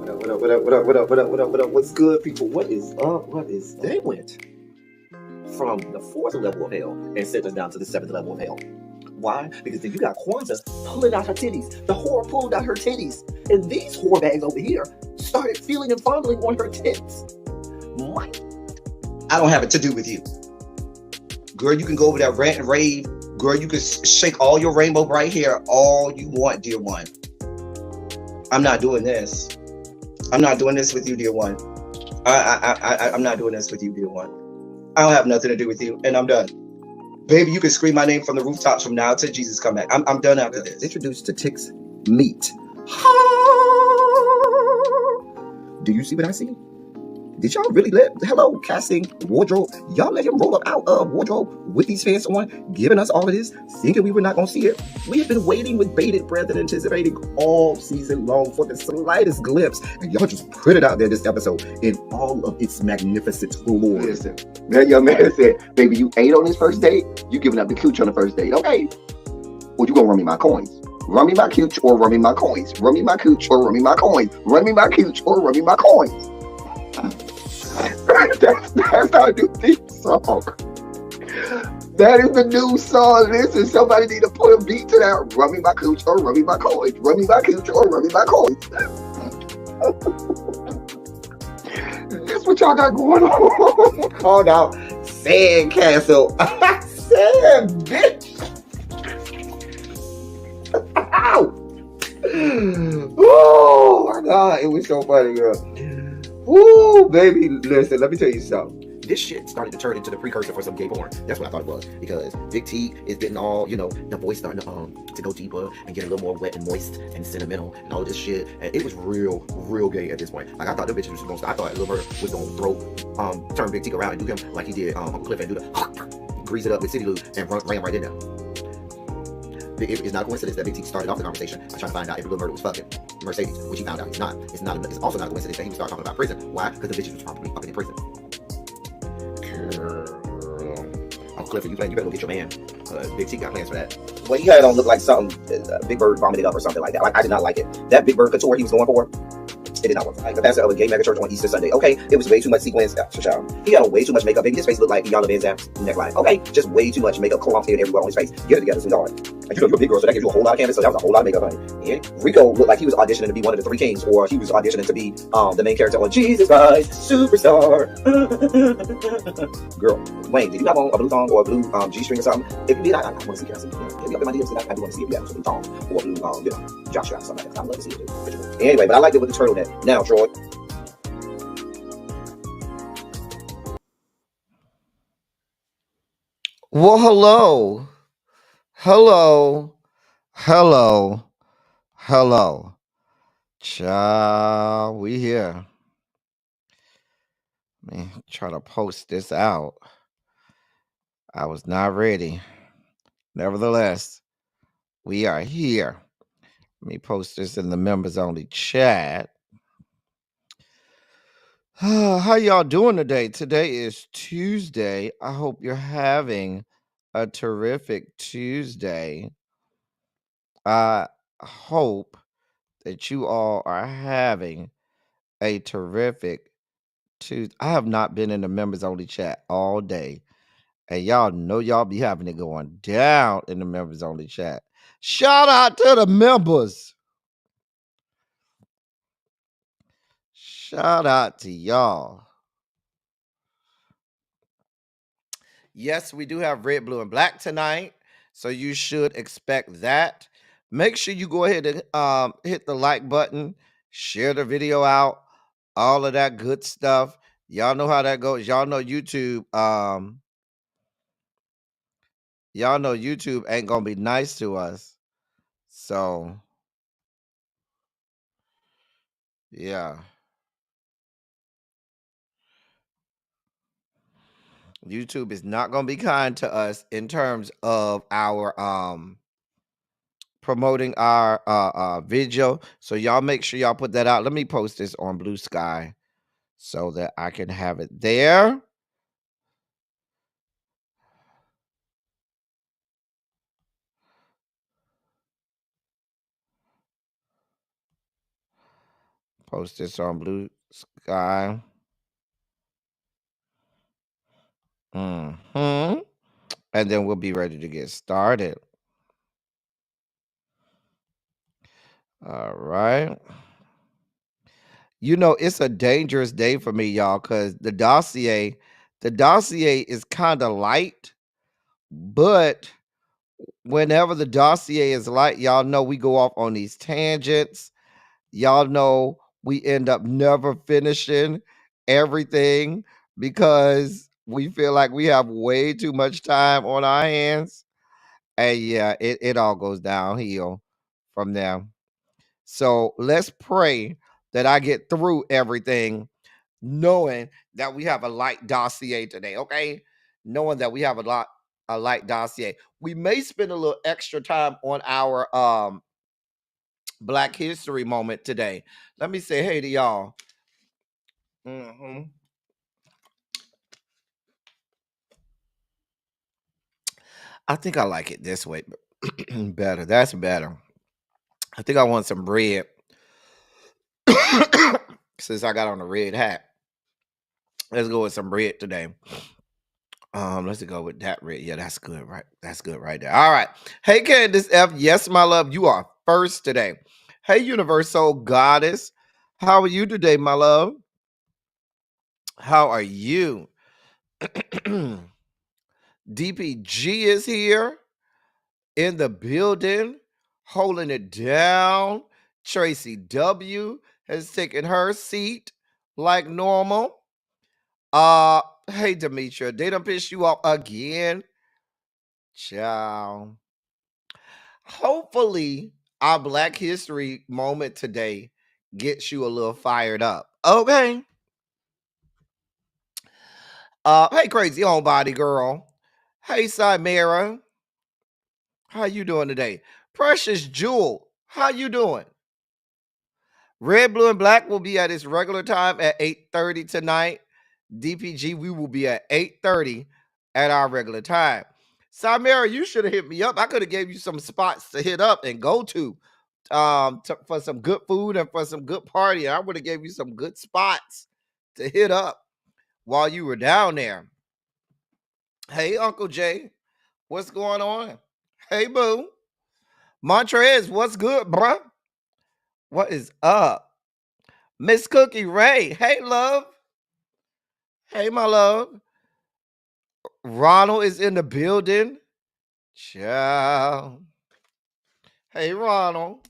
What up, what up, what up, what up, what up, what up, what up? What's good, people? What is up? What is they went from the fourth level of hell and sent us down to the seventh level of hell. Why? Because then you got Kwanzaa pulling out her titties. The whore pulled out her titties. And these whore bags over here started feeling and fondling on her tits. What? I don't have it to do with you. Girl, you can go over there, rant and rave. Girl, you can shake all your rainbow bright hair all you want, dear one. I'm not doing this. I'm not doing this with you, dear one. I'm not doing this with you, dear one. I don't have nothing to do with you, and I'm done. Baby, you can scream my name from the rooftops from now till Jesus come back. I'm done after this. Introduced to Tick's Meat. Do you see what I see? Did y'all really hello, casting, wardrobe, y'all let him roll up out of wardrobe with these pants on, giving us all of this, thinking we were not going to see it? We have been waiting with bated breath and anticipating all season long for the slightest glimpse, and y'all just put it out there this episode in all of its magnificent glory. Listen, that young man said, baby, you ate on this first date, you giving up the cooch on the first date, okay? Well, you gonna run me my coins. Run me my cooch or run me my coins. Run me my cooch or run me my coins. Run me my cooch or run me my coins. That's how I do theme song. That is the new song. Listen, somebody need to put a beat to that. Run me my cooch or run me my coins. Run me my cooch or run me my coins. That's what y'all got going on. Called out Sandcastle. Sand, bitch. Ow. Oh my God, it was so funny, girl. Woo, baby, listen, let me tell you something. This shit started to turn into the precursor for some gay porn. That's what I thought it was. Because Big T is getting all, the voice starting to go deeper and get a little more wet and moist and sentimental and all of this shit. And it was real gay at this point. Like, I thought the bitch was going to start. I thought Lil Murder was going to turn Big T around and do him like he did Uncle Cliff and do the grease it up with City Lou and ran right in there. It's not a coincidence that Big T started off the conversation by trying to find out if Lil Murder was fucking Mercedes, which he found out he's not. It's also not a coincidence that he would start talking about prison. Why? Because the bitch was probably up in prison. Girl. Uncle Cliff, you better go get your man. Big T got plans for that. Well, he had on look like something Big Bird vomited up or something like that. Like, I did not like it. That Big Bird couture he was going for, it did not work. Like the pastor of a gay mega church on Easter Sunday. Okay, it was way too much sequins. He had on way too much makeup. Baby, his face looked like Yana Van Zam's neckline. Okay, just way too much makeup, clumped in everywhere on his face. Get it together, sweetheart. Like, you're a big girl, so that gives you a whole lot of canvas. So that was a whole lot of makeup, honey. And Rico looked like he was auditioning to be one of the three kings, or he was auditioning to be the main character on Jesus Christ Superstar. Girl, Wayne, did you have on a blue thong or a blue G-string or something? If you did, I want to see. Can I see? Hit me up in my DMs, and I do want to see if you have a blue thong or a blue jock strap or something like that. I'd love to see it too. Anyway, but I liked it with the turtleneck. Now, Troy. Well, hello. Child, we here. Let me try to post this out. I was not ready. Nevertheless, we are here. Let me post this in the members only chat. How y'all doing today? Today is Tuesday. I hope you're having a terrific Tuesday. I hope that you all are having a terrific Tuesday. I have not been in the members only chat all day. And y'all know y'all be having it going down in the members only chat. Shout out to the members. Shout out to y'all. Yes, we do have red, blue, and black tonight. So you should expect that. Make sure you go ahead and hit the like button, share the video out, all of that good stuff. Y'all know how that goes. Y'all know YouTube. Y'all know YouTube ain't gonna be nice to us. So yeah. YouTube is not gonna be kind to us in terms of our promoting our video. So y'all make sure y'all put that out. Let me post this on Bluesky so that I can have it there. Post this on Blue Sky. And then we'll be ready to get started. All right. You know, it's a dangerous day for me, y'all, because the dossier is kind of light, but whenever the dossier is light, y'all know we go off on these tangents. Y'all know we end up never finishing everything because we feel like we have way too much time on our hands. And yeah, it all goes downhill from there. So let's pray that I get through everything, knowing that we have a light dossier today, okay? Knowing that we have a light dossier. We may spend a little extra time on our Black History moment today. Let me say hey to y'all. I think I like it this way better. That's better. I think I want some bread since I got on a red hat. Let's go with some bread today. Let's go with that red. Yeah, that's good, right? That's good right there. All right. Hey, Candace F. Yes, my love, you are first today. Hey, Universal Goddess. How are you today, my love? How are you? DPG is here in the building, holding it down. Tracy W has taken her seat like normal. Hey, Demetria, they done piss you off again. Ciao. Hopefully, our Black History moment today gets you a little fired up. Okay. Hey, crazy homebody girl. Hey, Simera. How you doing today? Precious Jewel. How you doing? Red, Blue, and Black will be at its regular time at 8:30 tonight. DPG, we will be at 8:30 at our regular time. Samara, you should have hit me up. I could have gave you some spots to hit up and go to for some good food and for some good party. I would have gave you some good spots to hit up while you were down there. Hey, Uncle Jay, what's going on? Hey, boo. Montrez, what's good, bruh? What is up? Miss Cookie Ray, hey, love. Hey, my love. Ronald is in the building. Ciao. Hey, Ronald.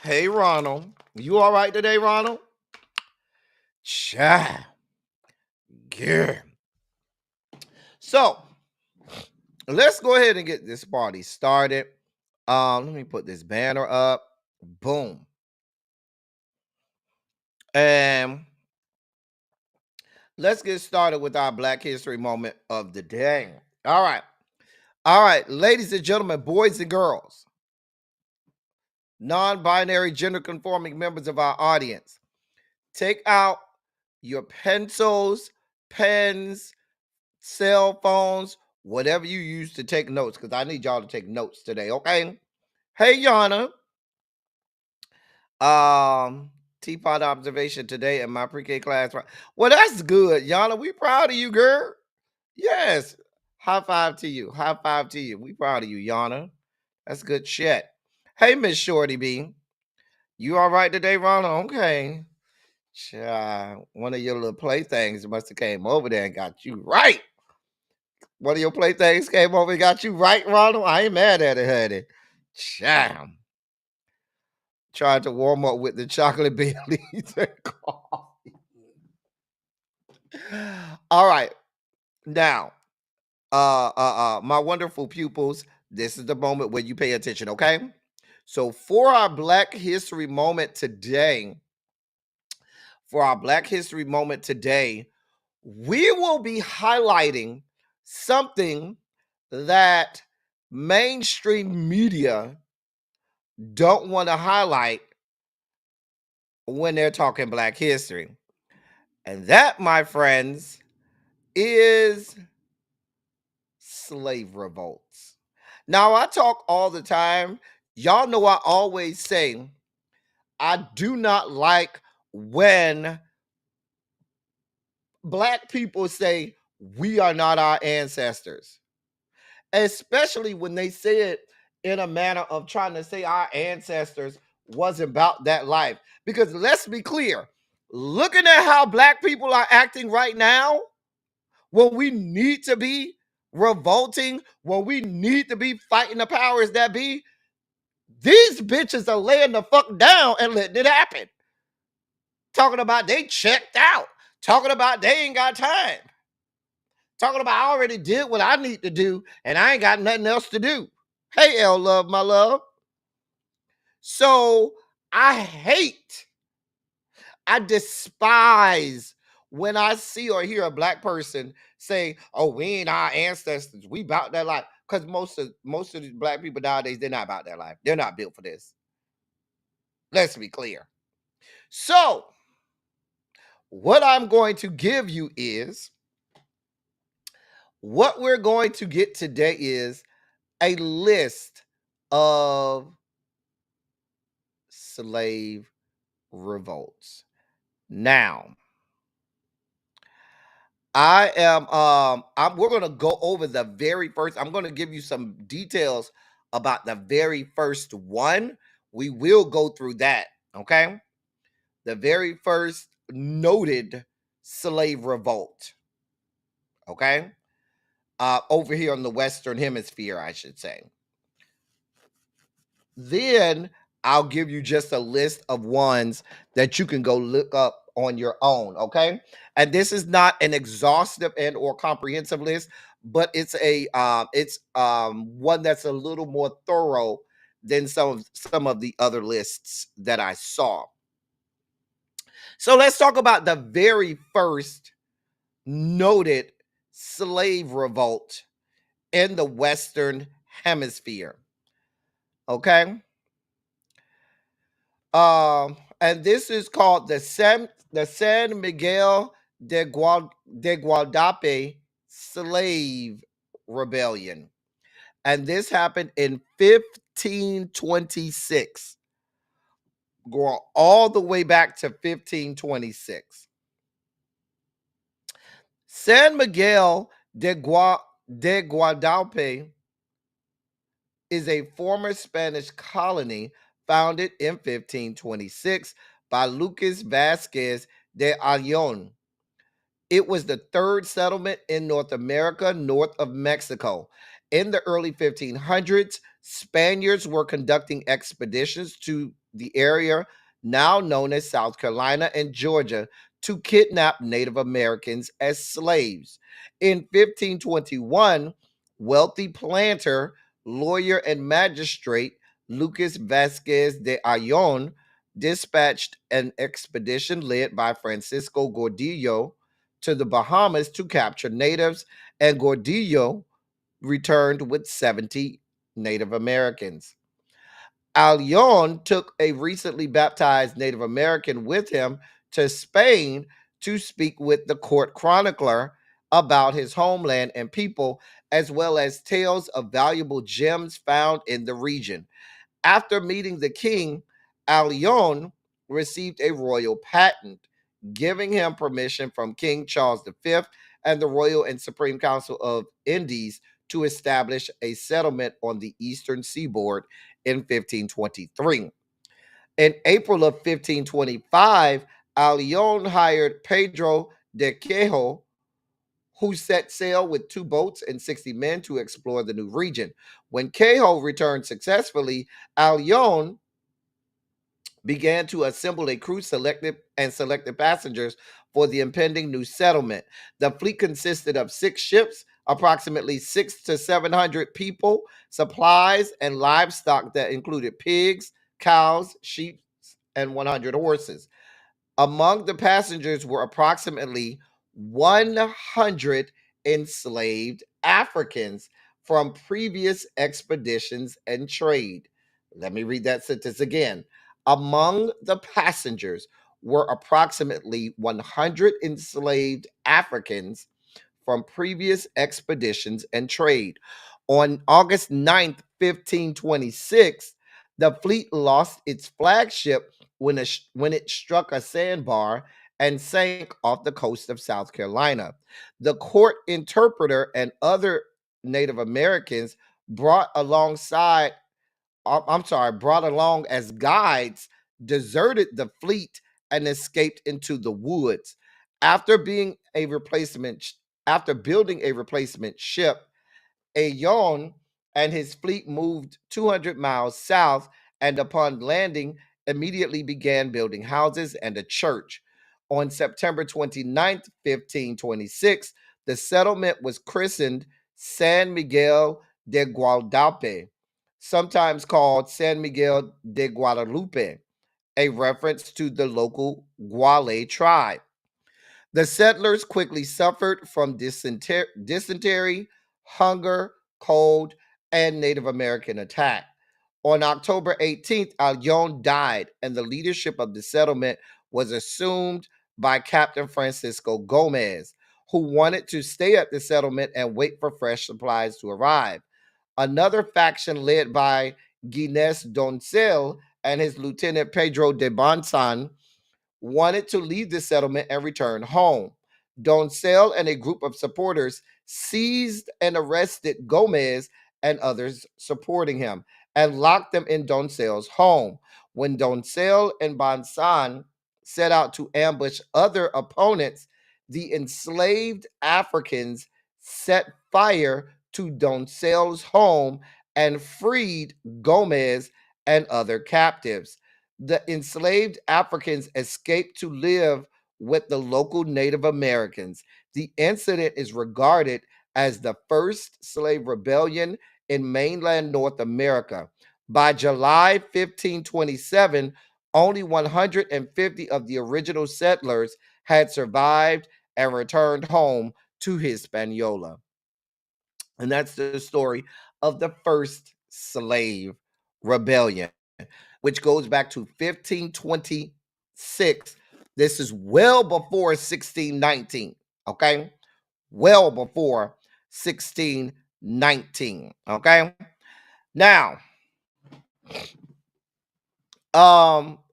Hey, Ronald. You all right today, Ronald? Ciao. Yeah. So, let's go ahead and get this party started. Let me put this banner up. Boom. And let's get started with our Black History moment of the day. All right. All right, ladies and gentlemen, boys and girls, non-binary gender conforming members of our audience, take out your pencils, pens, cell phones, whatever you use to take notes, because I need y'all to take notes today, okay? Hey, Yana. Teapot observation today in my pre-K class. Well, that's good, Yana. We proud of you, girl. Yes. High five to you. High five to you. We proud of you, Yana. That's good shit. Hey, Miss Shorty B. You all right today, Ronald? Okay. One of your little playthings must have came over there and got you right. One of your playthings came over and got you right, Ronald. I ain't mad at it, honey. Child. Trying to warm up with the chocolate Baileys and coffee. All right. Now, my wonderful pupils, this is the moment where you pay attention, okay? So for our Black History moment today, we will be highlighting something that mainstream media don't want to highlight when they're talking Black history. And that, my friends, is slave revolts. Now, I talk all the time. Y'all know I always say I do not like when Black people say we are not our ancestors, especially when they say it in a manner of trying to say our ancestors wasn't about that life. Because let's be clear, looking at how Black people are acting right now, when we need to be revolting, when we need to be fighting the powers that be, these bitches are laying the fuck down and letting it happen. Talking about they checked out. Talking about they ain't got time. Talking about I already did what I need to do and I ain't got nothing else to do. Hey, L Love, my love. So I despise when I see or hear a Black person say, "Oh, we ain't our ancestors. We about that life." Because most of these Black people nowadays, they're not about that life. They're not built for this. Let's be clear. So, what I'm going to give you is what we're going to get today is a list of slave revolts. Now, we're going to go over the very first. I'm going to give you some details about the very first one. We will go through that, okay? The very first noted slave revolt, okay? Over here on the Western Hemisphere, I should say. Then I'll give you just a list of ones that you can go look up on your own, okay? And this is not an exhaustive and or comprehensive list, but it's one that's a little more thorough than some of the other lists that I saw. So let's talk about the very first noted slave revolt in the Western Hemisphere. Okay. And this is called the San Miguel de Guadalupe Slave Rebellion. And this happened in 1526. Going all the way back to 1526. San Miguel de Guadalupe is a former Spanish colony founded in 1526 by Lucas Vasquez de Ayllon. It was the third settlement in North America, north of Mexico. In the early 1500s, Spaniards were conducting expeditions to the area now known as South Carolina and Georgia to kidnap Native Americans as slaves. In 1521, wealthy planter, lawyer, and magistrate Lucas Vasquez de Ayllon dispatched an expedition led by Francisco Gordillo to the Bahamas to capture natives, and Gordillo returned with 70 Native Americans. Ayllon took a recently baptized Native American with him to Spain to speak with the court chronicler about his homeland and people, as well as tales of valuable gems found in the region. After meeting the king, Ayllon received a royal patent, giving him permission from King Charles V and the Royal and Supreme Council of Indies to establish a settlement on the eastern seaboard in 1523. In April of 1525, Ayllon hired Pedro de Quejo, who set sail with 2 boats and 60 men to explore the new region. When Quejo returned successfully, Ayllon began to assemble a crew selected passengers for the impending new settlement. The fleet consisted of 6 ships, approximately 600 to 700 people, supplies, and livestock that included pigs, cows, sheep, and 100 horses. Among the passengers were approximately 100 enslaved Africans from previous expeditions and trade. Let me read that sentence again. Among the passengers were approximately 100 enslaved Africans from previous expeditions and trade. On August 9th, 1526, the fleet lost its flagship when it struck a sandbar and sank off the coast of South Carolina. The court interpreter and other Native Americans brought alongside brought along as guides, deserted the fleet and escaped into the woods. After being a replacement, After building a replacement ship, Ayon and his fleet moved 200 miles south, and upon landing, immediately began building houses and a church. On September 29th, 1526, the settlement was christened San Miguel de Guadalupe, sometimes called San Miguel de Guadalupe, a reference to the local Guale tribe. The settlers quickly suffered from dysentery, hunger, cold, and Native American attack. On October 18th, Aljon died, and the leadership of the settlement was assumed by Captain Francisco Gomez, who wanted to stay at the settlement and wait for fresh supplies to arrive. Another faction led by Guinness Doncel and his lieutenant Pedro de Bonsan wanted to leave the settlement and return home. Doncel and a group of supporters seized and arrested Gomez and others supporting him and locked them in Doncel's home. When Doncel and Bonsan set out to ambush other opponents, the enslaved Africans set fire to Doncel's home and freed Gomez and other captives. The enslaved Africans escaped to live with the local Native Americans. The incident is regarded as the first slave rebellion in mainland North America. By July 1527, only 150 of the original settlers had survived and returned home to Hispaniola. And that's the story of the first slave rebellion, which goes back to 1526. This is well before 1619, okay? Well before 1619, okay? Now,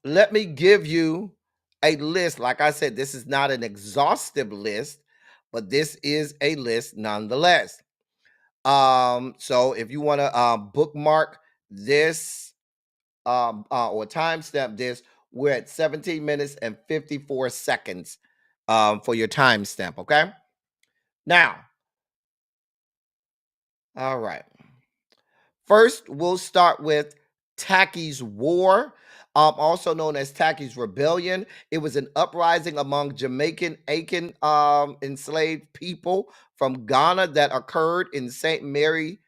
let me give you a list. Like I said, this is not an exhaustive list, but this is a list nonetheless. So if you want to bookmark this or timestamp this, we're at 17 minutes and 54 seconds for your timestamp, okay? Now, all right. First, we'll start with Tacky's War, also known as Tacky's Rebellion. It was an uprising among Jamaican Akan enslaved people from Ghana that occurred in St. Mary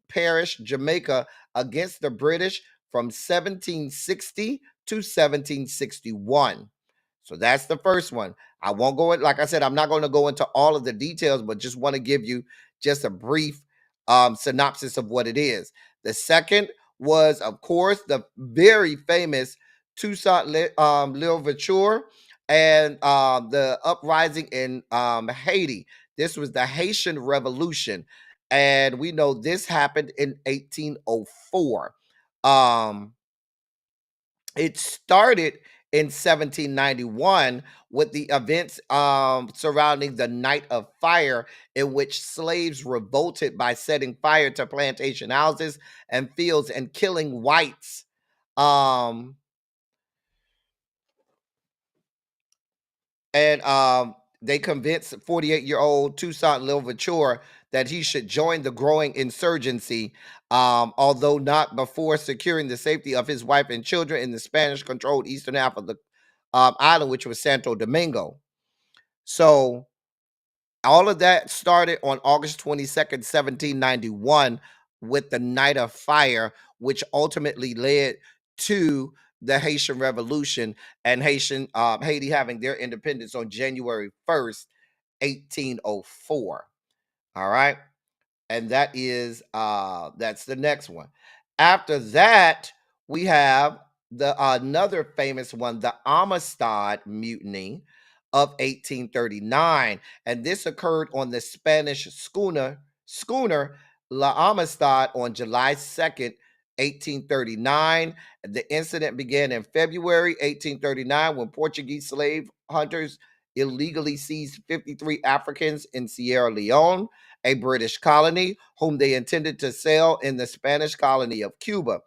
Parish, Jamaica, against the British from 1760 to 1761. So that's the first one. I won't go in, like I said, I'm not going to go into all of the details, but just want to give you just a brief synopsis of what it is. The second was, of course, the very famous Toussaint Louverture and the uprising in Haiti. This was the Haitian Revolution. And we know this happened in 1804. It started in 1791 with the events surrounding the Night of Fire, in which slaves revolted by setting fire to plantation houses and fields and killing whites. They convinced 48-year-old Toussaint Louverture that he should join the growing insurgency, although not before securing the safety of his wife and children in the Spanish-controlled eastern half of the island, which was Santo Domingo. So all of that started on August 22nd, 1791, with the Night of Fire, which ultimately led to the Haitian Revolution and Haiti having their independence on January 1st, 1804. All right. And that is that's the next one. After that, we have the another famous one, the Amistad Mutiny. of 1839, and this occurred on the Spanish schooner La Amistad on July 2nd, 1839. The incident began in February 1839 when Portuguese slave hunters illegally seized 53 Africans in Sierra Leone, a British colony, whom they intended to sell in the Spanish colony of Cuba.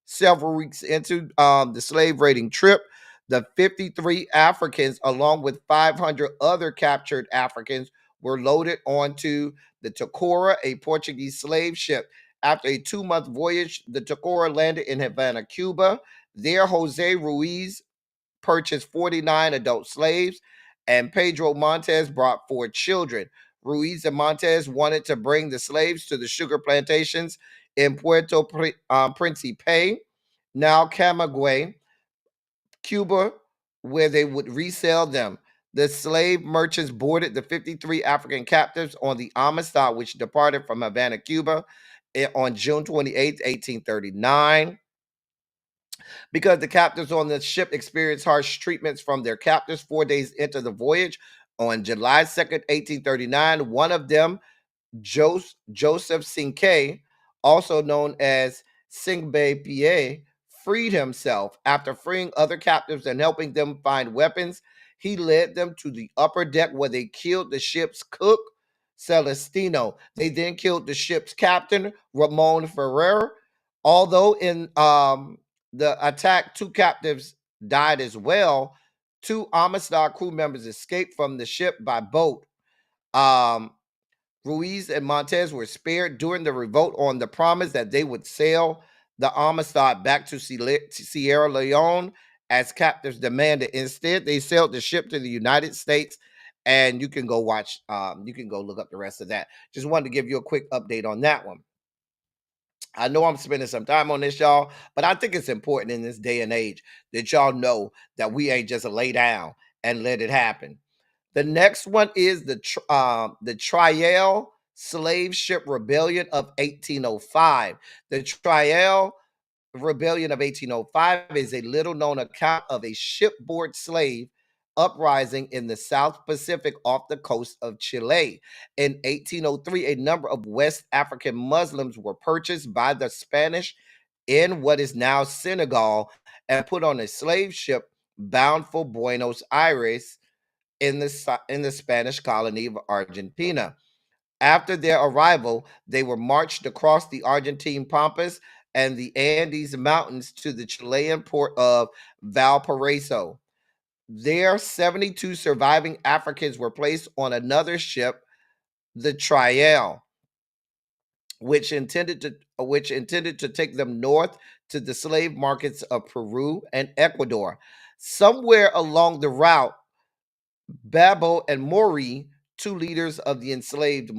Several weeks into the slave raiding trip, the 53 Africans, along with 500 other captured Africans, were loaded onto the Tacora, a Portuguese slave ship. After a 2-month voyage, the Tacora landed in Havana, Cuba. There, Jose Ruiz purchased 49 adult slaves, and Pedro Montez brought 4 children. Ruiz and Montez wanted to bring the slaves to the sugar plantations in Puerto Principe, now Camagüey, Cuba, where they would resell them. The slave merchants boarded the 53 African captives on the Amistad, which departed from Havana, Cuba, on June 28, 1839. Because the captives on the ship experienced harsh treatments from their captors 4 days into the voyage, on July 2nd, 1839, one of them, Joseph Cinque, also known as Singbe Pie, freed himself. After freeing other captives and helping them find weapons, he led them to the upper deck where they killed the ship's cook, Celestino. They then killed the ship's captain, Ramon Ferrer. Although in the attack, 2 captives died as well, 2 Amistad crew members escaped from the ship by boat. Ruiz and Montez were spared during the revolt on the promise that they would sail the Amistad back to Sierra Leone as captives demanded. Instead, they sailed the ship to the United States, and you can go watch, you can go look up the rest of that. Just wanted to give you a quick update on that one. I know I'm spending some time on this, y'all, but I think it's important in this day and age that y'all know that we ain't just lay down and let it happen. The next one is the Trial Slave Ship Rebellion of 1805. The Trial Rebellion of 1805 is a little known account of a shipboard slave uprising in the South Pacific off the coast of Chile. In 1803, a number of West African Muslims were purchased by the Spanish in what is now Senegal and put on a slave ship bound for Buenos Aires in the Spanish colony of Argentina. After their arrival, they were marched across the Argentine Pampas and the Andes Mountains to the Chilean port of Valparaiso. There, 72 surviving Africans were placed on another ship, the Trial, which intended to take them north to the slave markets of Peru and Ecuador. Somewhere along the route, Babo and Mori, 2 leaders of the enslaved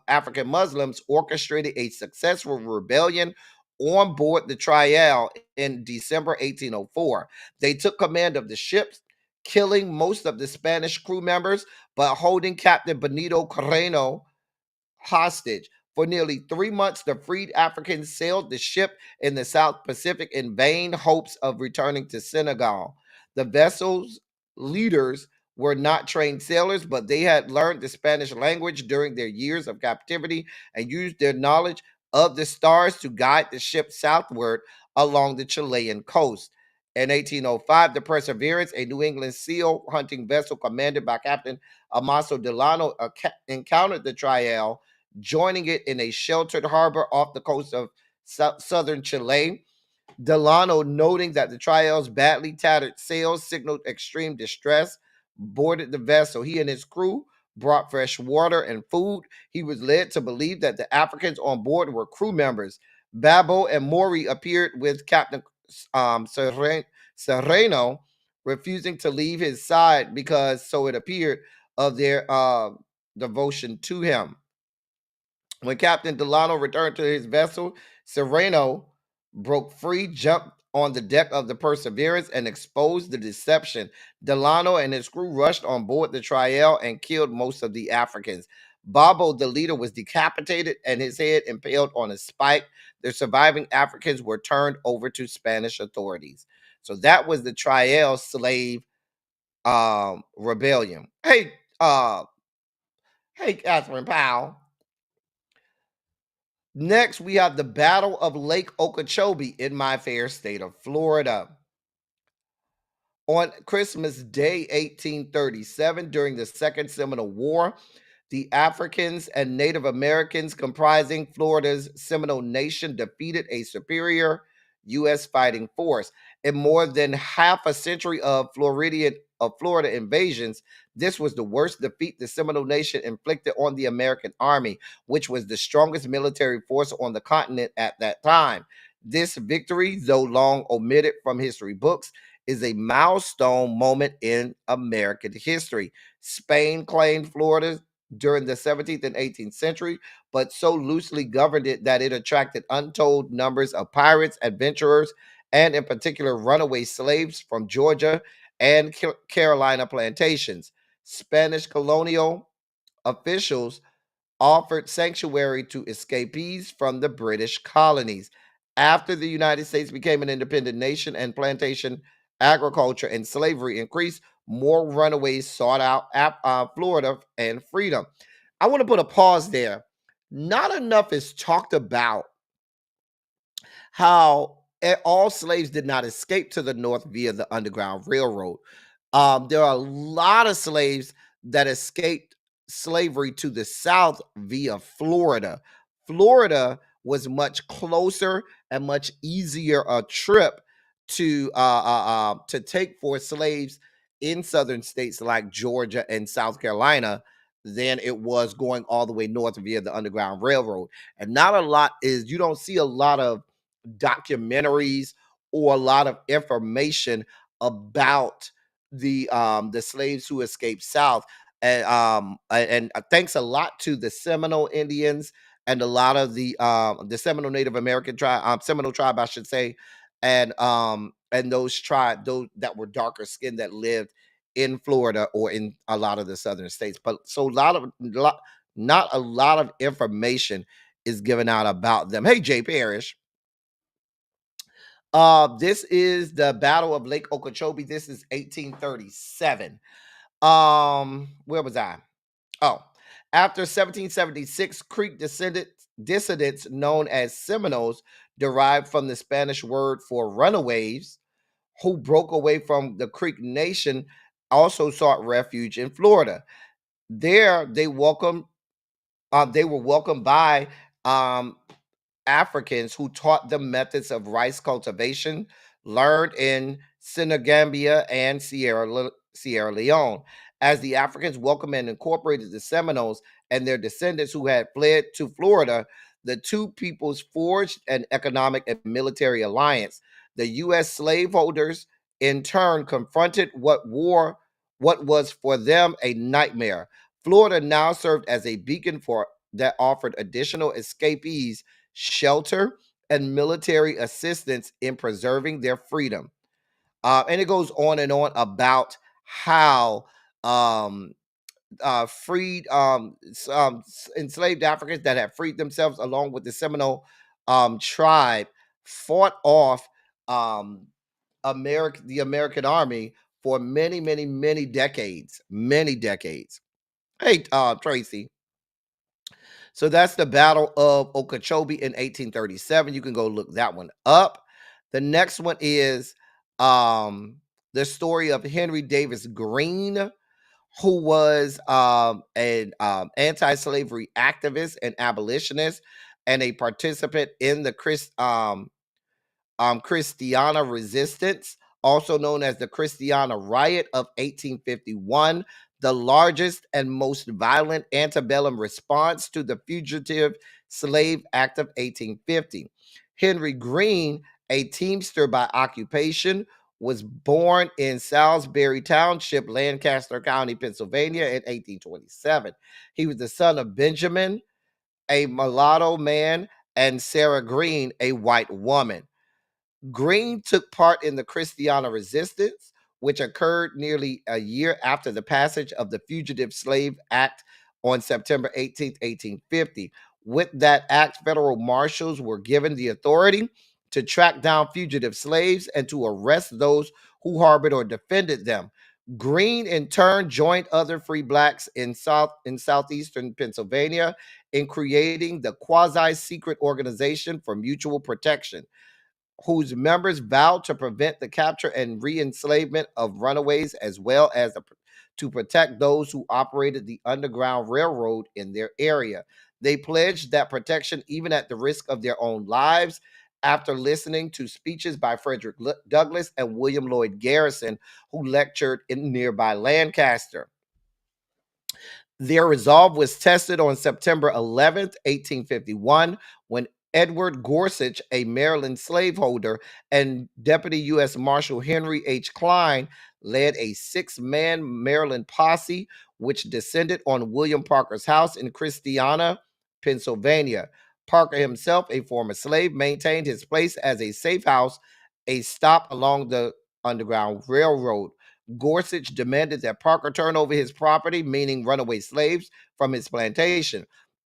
African Muslims, orchestrated a successful rebellion on board the Trial in December 1804. They took command of the ships, killing most of the Spanish crew members, but holding Captain Benito Carreno hostage. For nearly 3 months, the freed Africans sailed the ship in the South Pacific in vain hopes of returning to Senegal. The vessel's leaders were not trained sailors, but they had learned the Spanish language during their years of captivity and used their knowledge of the stars to guide the ship southward along the Chilean coast. In 1805, the Perseverance, a New England seal hunting vessel commanded by Captain Amaso Delano, encountered the Trial, joining it in a sheltered harbor off the coast of southern Chile. Delano, noting that the Trial's badly tattered sails signaled extreme distress, boarded the vessel. He and his crew brought fresh water and food. He was led to believe that the Africans on board were crew members. Babo and Mori appeared with Captain Sereno, refusing to leave his side because, so it appeared, of their devotion to him. When Captain Delano returned to his vessel, Sereno broke free, jumped on the deck of the Perseverance, and exposed the deception. Delano and his crew rushed on board the Trial and killed most of the Africans. Babo, the leader, was decapitated and his head impaled on a spike. The surviving Africans were turned over to Spanish authorities. So that was the Trial slave rebellion. Hey, Catherine Powell. Next, we have the Battle of Lake Okeechobee in my fair state of Florida. On Christmas Day, 1837, during the Second Seminole War, the Africans and Native Americans comprising Florida's Seminole Nation defeated a superior U.S. fighting force. In more than half a century of Florida invasions, this was the worst defeat the Seminole Nation inflicted on the American Army, which was the strongest military force on the continent at that time. This victory, though long omitted from history books, is a milestone moment in American history. Spain claimed Florida during the 17th and 18th century, but so loosely governed it that it attracted untold numbers of pirates, adventurers, and in particular runaway slaves from Georgia and Carolina plantations. Spanish colonial officials offered sanctuary to escapees from the British colonies. After the United States became an independent nation and plantation agriculture and slavery increased, more runaways sought out Florida and freedom. I want to put a pause there. Not enough is talked about how all slaves did not escape to the north via the Underground Railroad. There are a lot of slaves that escaped slavery to the south via Florida. Florida was much closer and much easier a trip to take for slaves in southern states like Georgia and South Carolina than it was going all the way north via the Underground Railroad. And not a lot is, you don't see a lot of documentaries or a lot of information about the slaves who escaped south. And thanks a lot to the Seminole Indians and a lot of the Seminole Native American tribe, Seminole tribe, I should say, and those tribe those that were darker skinned that lived in Florida or in a lot of the southern states. But so not a lot of information is given out about them. Hey, Jay Parrish. This is the Battle of Lake Okeechobee. This is 1837. Where was I? Oh, after 1776, Creek dissidents known as Seminoles, derived from the Spanish word for runaways, who broke away from the Creek Nation, also sought refuge in Florida. There, they were welcomed by um, Africans who taught them methods of rice cultivation learned in Senegambia and Sierra Leone. As the Africans welcomed and incorporated the Seminoles and their descendants who had fled to Florida, the two peoples forged an economic and military alliance. The U.S. slaveholders, in turn, confronted what was for them a nightmare. Florida now served as a beacon for that offered additional escapees shelter and military assistance in preserving their freedom. And it goes on and on about how freed enslaved Africans that had freed themselves along with the Seminole tribe fought off the American army for many decades. Many decades. Hey, Tracy. So that's the Battle of Okeechobee in 1837. You can go look that one up. The next one is the story of Henry Davis Green, who was an anti-slavery activist and abolitionist and a participant in the Christiana resistance, also known as the Christiana Riot of 1851, the largest and most violent antebellum response to the Fugitive Slave Act of 1850. Henry Green, a teamster by occupation, was born in Salisbury Township, Lancaster County, Pennsylvania in 1827. He was the son of Benjamin, a mulatto man, and Sarah Green, a white woman. Green took part in the Christiana resistance, which occurred nearly a year after the passage of the Fugitive Slave Act on September 18, 1850. With that act, federal marshals were given the authority to track down fugitive slaves and to arrest those who harbored or defended them. Green, in turn, joined other free blacks in southeastern Pennsylvania in creating the quasi-secret organization for mutual protection, whose members vowed to prevent the capture and re-enslavement of runaways, as well as to protect those who operated the Underground Railroad in their area. They pledged that protection even at the risk of their own lives. After listening to speeches by Frederick Douglass and William Lloyd Garrison, who lectured in nearby Lancaster. Their resolve was tested on September 11th, 1851, when Edward Gorsuch, a Maryland slaveholder, and Deputy U.S. Marshal Henry H. Klein led a 6-man Maryland posse, which descended on William Parker's house in Christiana, Pennsylvania. Parker himself, a former slave, maintained his place as a safe house, a stop along the Underground Railroad. Gorsuch demanded that Parker turn over his property, meaning runaway slaves, from his plantation.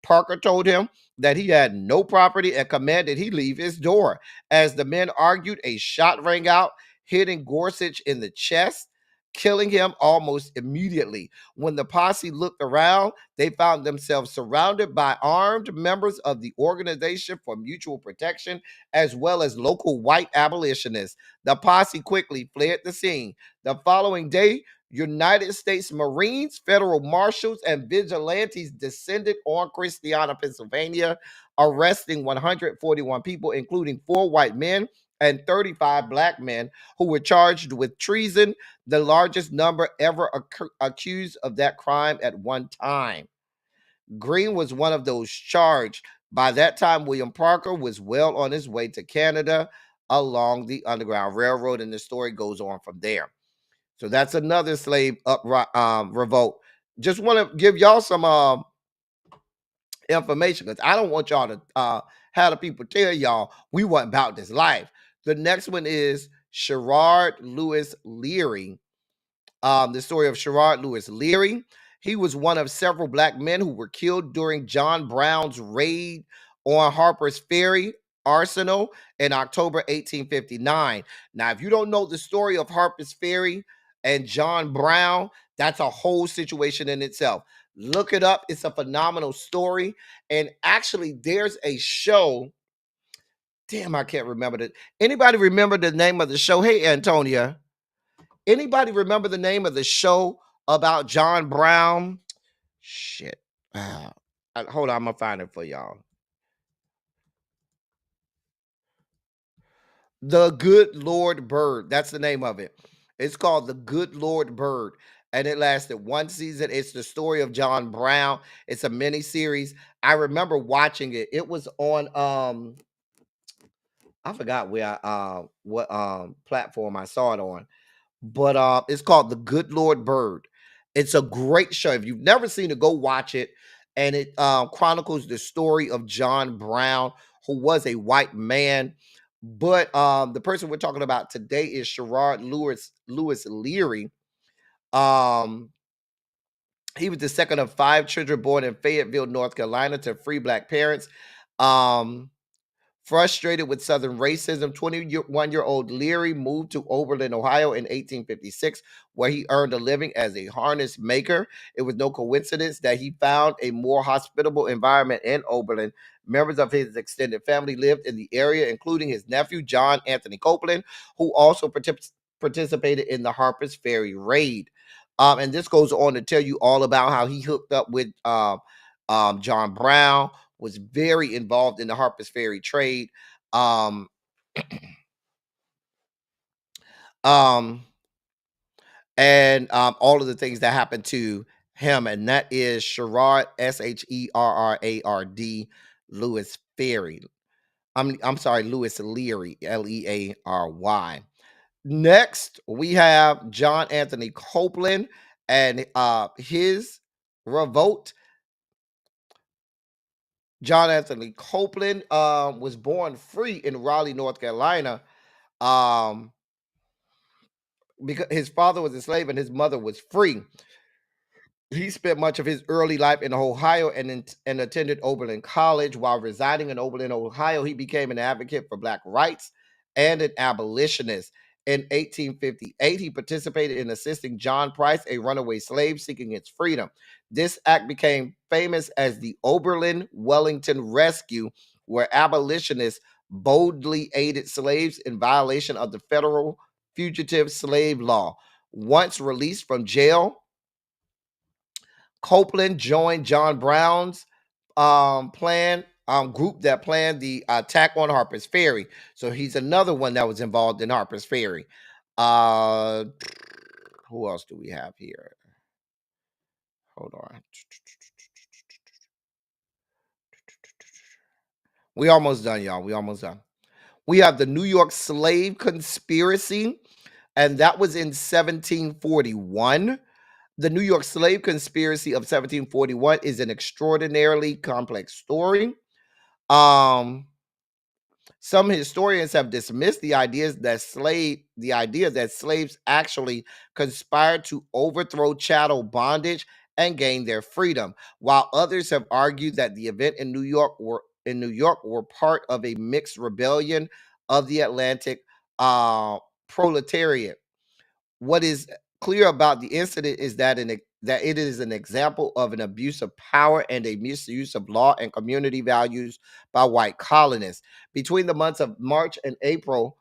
Parker told him that he had no property and commanded he leave his door. As the men argued, a shot rang out, hitting Gorsuch in the chest, killing him almost immediately. When the posse looked around, they found themselves surrounded by armed members of the Organization for Mutual Protection, as well as local white abolitionists. The posse quickly fled the scene. The following day, United States Marines, federal marshals, and vigilantes descended on Christiana, Pennsylvania, arresting 141 people, including 4 white men and 35 black men, who were charged with treason, the largest number ever accused of that crime at one time. Green was one of those charged. By that time, William Parker was well on his way to Canada along the Underground Railroad, and the story goes on from there. So that's another slave revolt. Just want to give y'all some information, because I don't want y'all to have the people tell y'all we wasn't about this life. The next one is Sherrard Lewis Leary. The story of Sherrard Lewis Leary. He was one of several black men who were killed during John Brown's raid on Harper's Ferry Arsenal in October 1859. Now, if you don't know the story of Harper's Ferry and John Brown, that's a whole situation in itself. Look it up. It's a phenomenal story. And actually, there's a show. Damn, I can't remember it. Anybody remember the name of the show? Hey, Antonia. Anybody remember the name of the show about John Brown? Shit. Hold on, I'm going to find it for y'all. The Good Lord Bird. That's the name of it. It's called The Good Lord Bird, and it lasted 1 season. It's the story of John Brown. It's a mini series. I remember watching it. It was on I forgot where what platform I saw it on, but it's called The Good Lord Bird. It's a great show. If you've never seen it, go watch it. And it chronicles the story of John Brown, who was a white man. But the person we're talking about today is Sherrard Lewis Leary. He was the second of 5 children born in Fayetteville, North Carolina, to free black parents. Frustrated with Southern racism, 21-year-old Leary moved to Oberlin, Ohio in 1856, where he earned a living as a harness maker. It was no coincidence that he found a more hospitable environment in Oberlin. Members of his extended family lived in the area, including his nephew, John Anthony Copeland, who also participated in the Harper's Ferry raid. And this goes on to tell you all about how he hooked up with John Brown, was very involved in the Harper's Ferry trade. And all of the things that happened to him, and that is Sherrard, Sherrard Lewis Ferry. I'm sorry, Lewis Leary, Leary. Next, we have John Anthony Copeland and his revolt. John Anthony Copeland was born free in Raleigh, North Carolina, because his father was a slave and his mother was free. He spent much of his early life in Ohio and attended Oberlin College. While residing in Oberlin, Ohio, he became an advocate for black rights and an abolitionist. In 1858, he participated in assisting John Price, a runaway slave seeking its freedom. This act became famous as the Oberlin Wellington Rescue, where abolitionists boldly aided slaves in violation of the federal fugitive slave law. Once released from jail, Copeland joined John Brown's group that planned the attack on Harper's Ferry. So he's another one that was involved in Harper's Ferry. Uh, who else do we have here? Hold on. We almost done, y'all. We almost done. We have the New York Slave Conspiracy, and that was in 1741. The New York Slave Conspiracy of 1741 is an extraordinarily complex story. Some historians have dismissed the idea that slaves actually conspired to overthrow chattel bondage and gain their freedom, while others have argued that the event in New York were part of a mixed rebellion of the Atlantic proletariat. What is clear about the incident is that it is an example of an abuse of power and a misuse of law and community values by white colonists. Between the months of March and April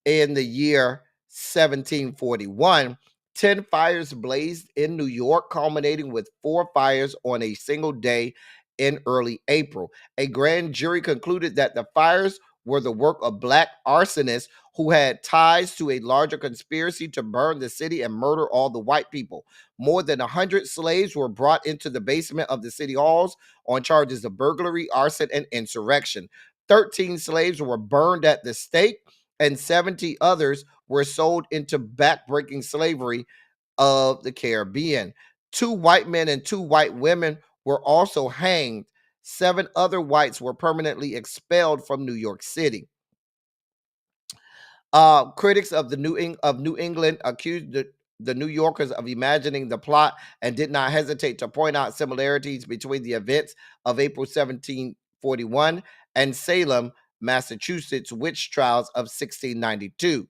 in the year 1741, 10 fires blazed in New York, culminating with 4 fires on a single day in early April. A grand jury concluded that the fires were the work of black arsonists who had ties to a larger conspiracy to burn the city and murder all the white people. More than 100 slaves were brought into the basement of the city halls on charges of burglary, arson, and insurrection. 13 slaves were burned at the stake, and 70 others were sold into backbreaking slavery of the Caribbean. 2 white men and 2 white women were also hanged. 7 other whites were permanently expelled from New York City. Critics of New England accused the New Yorkers of imagining the plot and did not hesitate to point out similarities between the events of April 1741 and Salem, Massachusetts witch trials of 1692.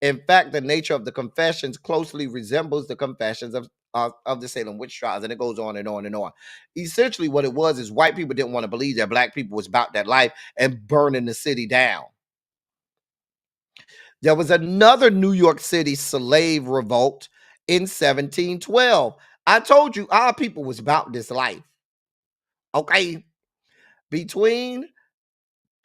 In fact, the nature of the confessions closely resembles the confessions of the Salem witch trials, and it goes on and on and on. Essentially, what it was is white people didn't want to believe that black people was about that life and burning the city down. There was another New York City slave revolt in 1712. I told you our people was about this life. Okay. Between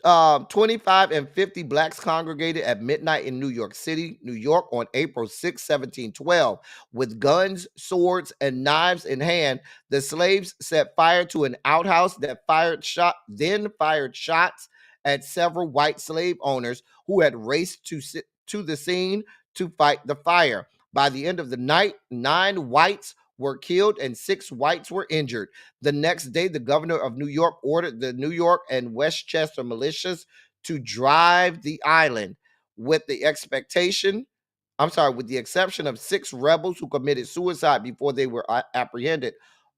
25 and 50 blacks congregated at midnight in New York City, New York on April 6, 1712. With guns, swords, and knives in hand, the slaves set fire to an outhouse that fired shots at several white slave owners who had raced to the scene to fight the fire. By the end of the night, 9 whites were killed and 6 whites were injured. The next day, the governor of New York ordered the New York and Westchester militias to drive the island, with the exception of 6 rebels who committed suicide before they were apprehended.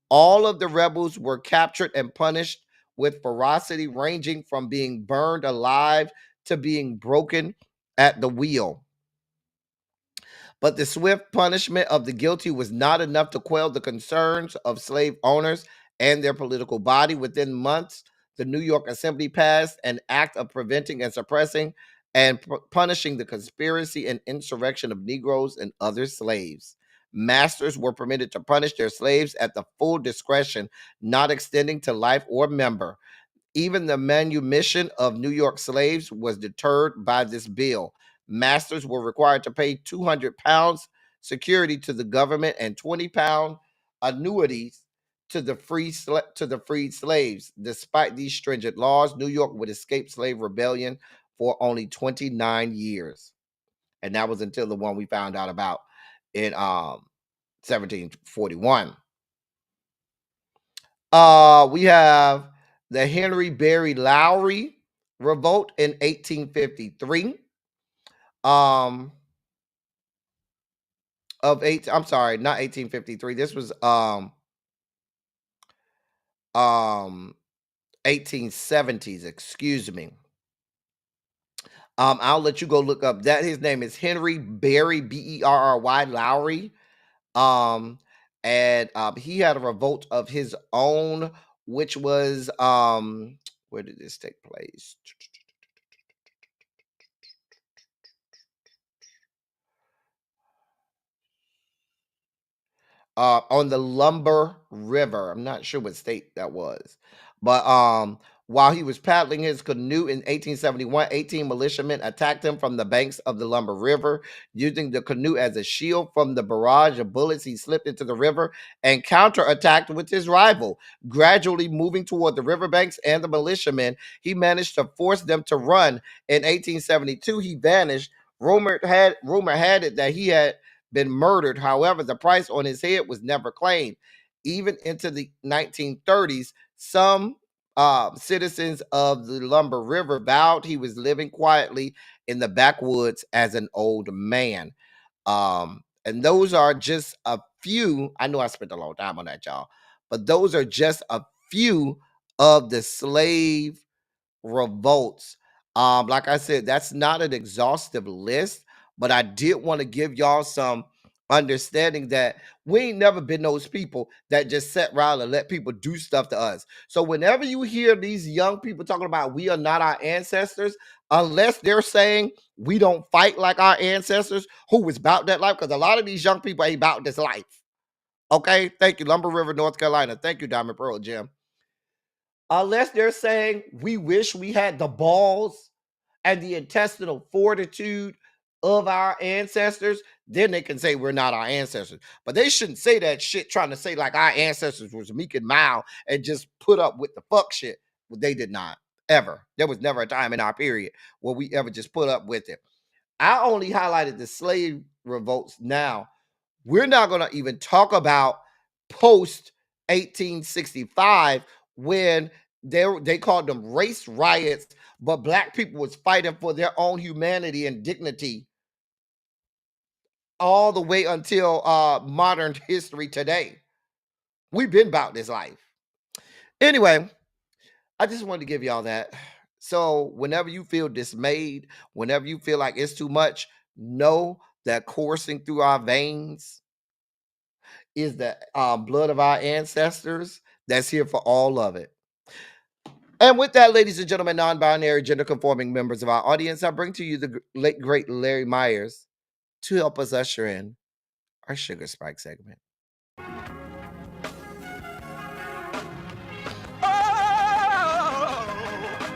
All of the rebels were captured and punished with ferocity ranging from being burned alive to being broken at the wheel. But the swift punishment of the guilty was not enough to quell the concerns of slave owners and their political body. Within months, the New York Assembly passed an act of preventing and suppressing and punishing the conspiracy and insurrection of Negroes and other slaves. Masters were permitted to punish their slaves at the full discretion, not extending to life or member. Even the manumission of New York slaves was deterred by this bill. Masters were required to pay 200 pounds security to the government and 20-pound annuities to the freed slaves. Despite these stringent laws, New York would escape slave rebellion for only 29 years. And that was until the one we found out about in 1741. We have the Henry Berry Lowry revolt in 1853. I'm sorry, not 1853. This was 1870s, excuse me. I'll let you go look up that. His name is Henry Berry, Berry Lowry. Um, and he had a revolt of his own, which was where did this take place? On the Lumber River. I'm not sure what state that was. But while he was paddling his canoe in 1871, 18 militiamen attacked him from the banks of the Lumber River. Using the canoe as a shield from the barrage of bullets, he slipped into the river and counterattacked with his rival. Gradually moving toward the riverbanks and the militiamen, he managed to force them to run. In 1872, he vanished. Rumor had it that he had been murdered. However, the price on his head was never claimed. Even into the 1930s, some citizens of the Lumber River vowed he was living quietly in the backwoods as an old man. And those are just a few. I know I spent a long time on that, y'all, but those are just a few of the slave revolts. Like I said, that's not an exhaustive list, but I did want to give y'all some understanding that we ain't never been those people that just sat around and let people do stuff to us. So whenever you hear these young people talking about we are not our ancestors, unless they're saying we don't fight like our ancestors who was about that life, because a lot of these young people ain't about this life. Okay, thank you, Lumber River, North Carolina. Thank you, Diamond Pearl Jim. Unless they're saying we wish we had the balls and the intestinal fortitude of our ancestors, then they can say we're not our ancestors. But they shouldn't say that shit trying to say like our ancestors was meek and mild and just put up with the fuck shit. Well, they did not, ever. There was never a time in our period where we ever just put up with it. I only highlighted the slave revolts now. We're not going to even talk about post 1865 when they called them race riots, but black people was fighting for their own humanity and dignity all the way until modern history today. We've been about this life. Anyway, I just wanted to give y'all that. So whenever you feel dismayed, whenever you feel like it's too much, know that coursing through our veins is the blood of our ancestors that's here for all of it. And with that, ladies and gentlemen, non-binary, gender-conforming members of our audience, I bring to you the late, great Larry Myers to help us usher in our Sugar Spike segment.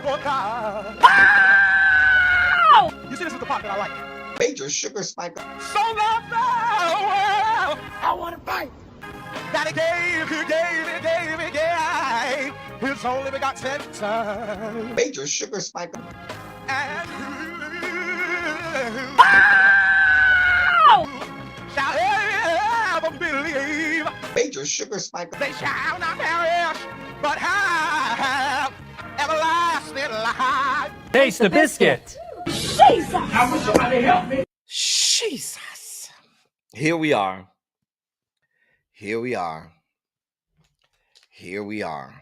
Oh God. You see, this is the part that I like. Major Sugar Spike. So loved the world, I want to fight. That he gave, his only begotten son. Major Sugar Spike. And who shall ever believe? Major Sugar Spike. They shall not perish, but have everlasting life. Taste the biscuit. Jesus! I wish somebody help me. Jesus. Here we are. Here we are. Here we are.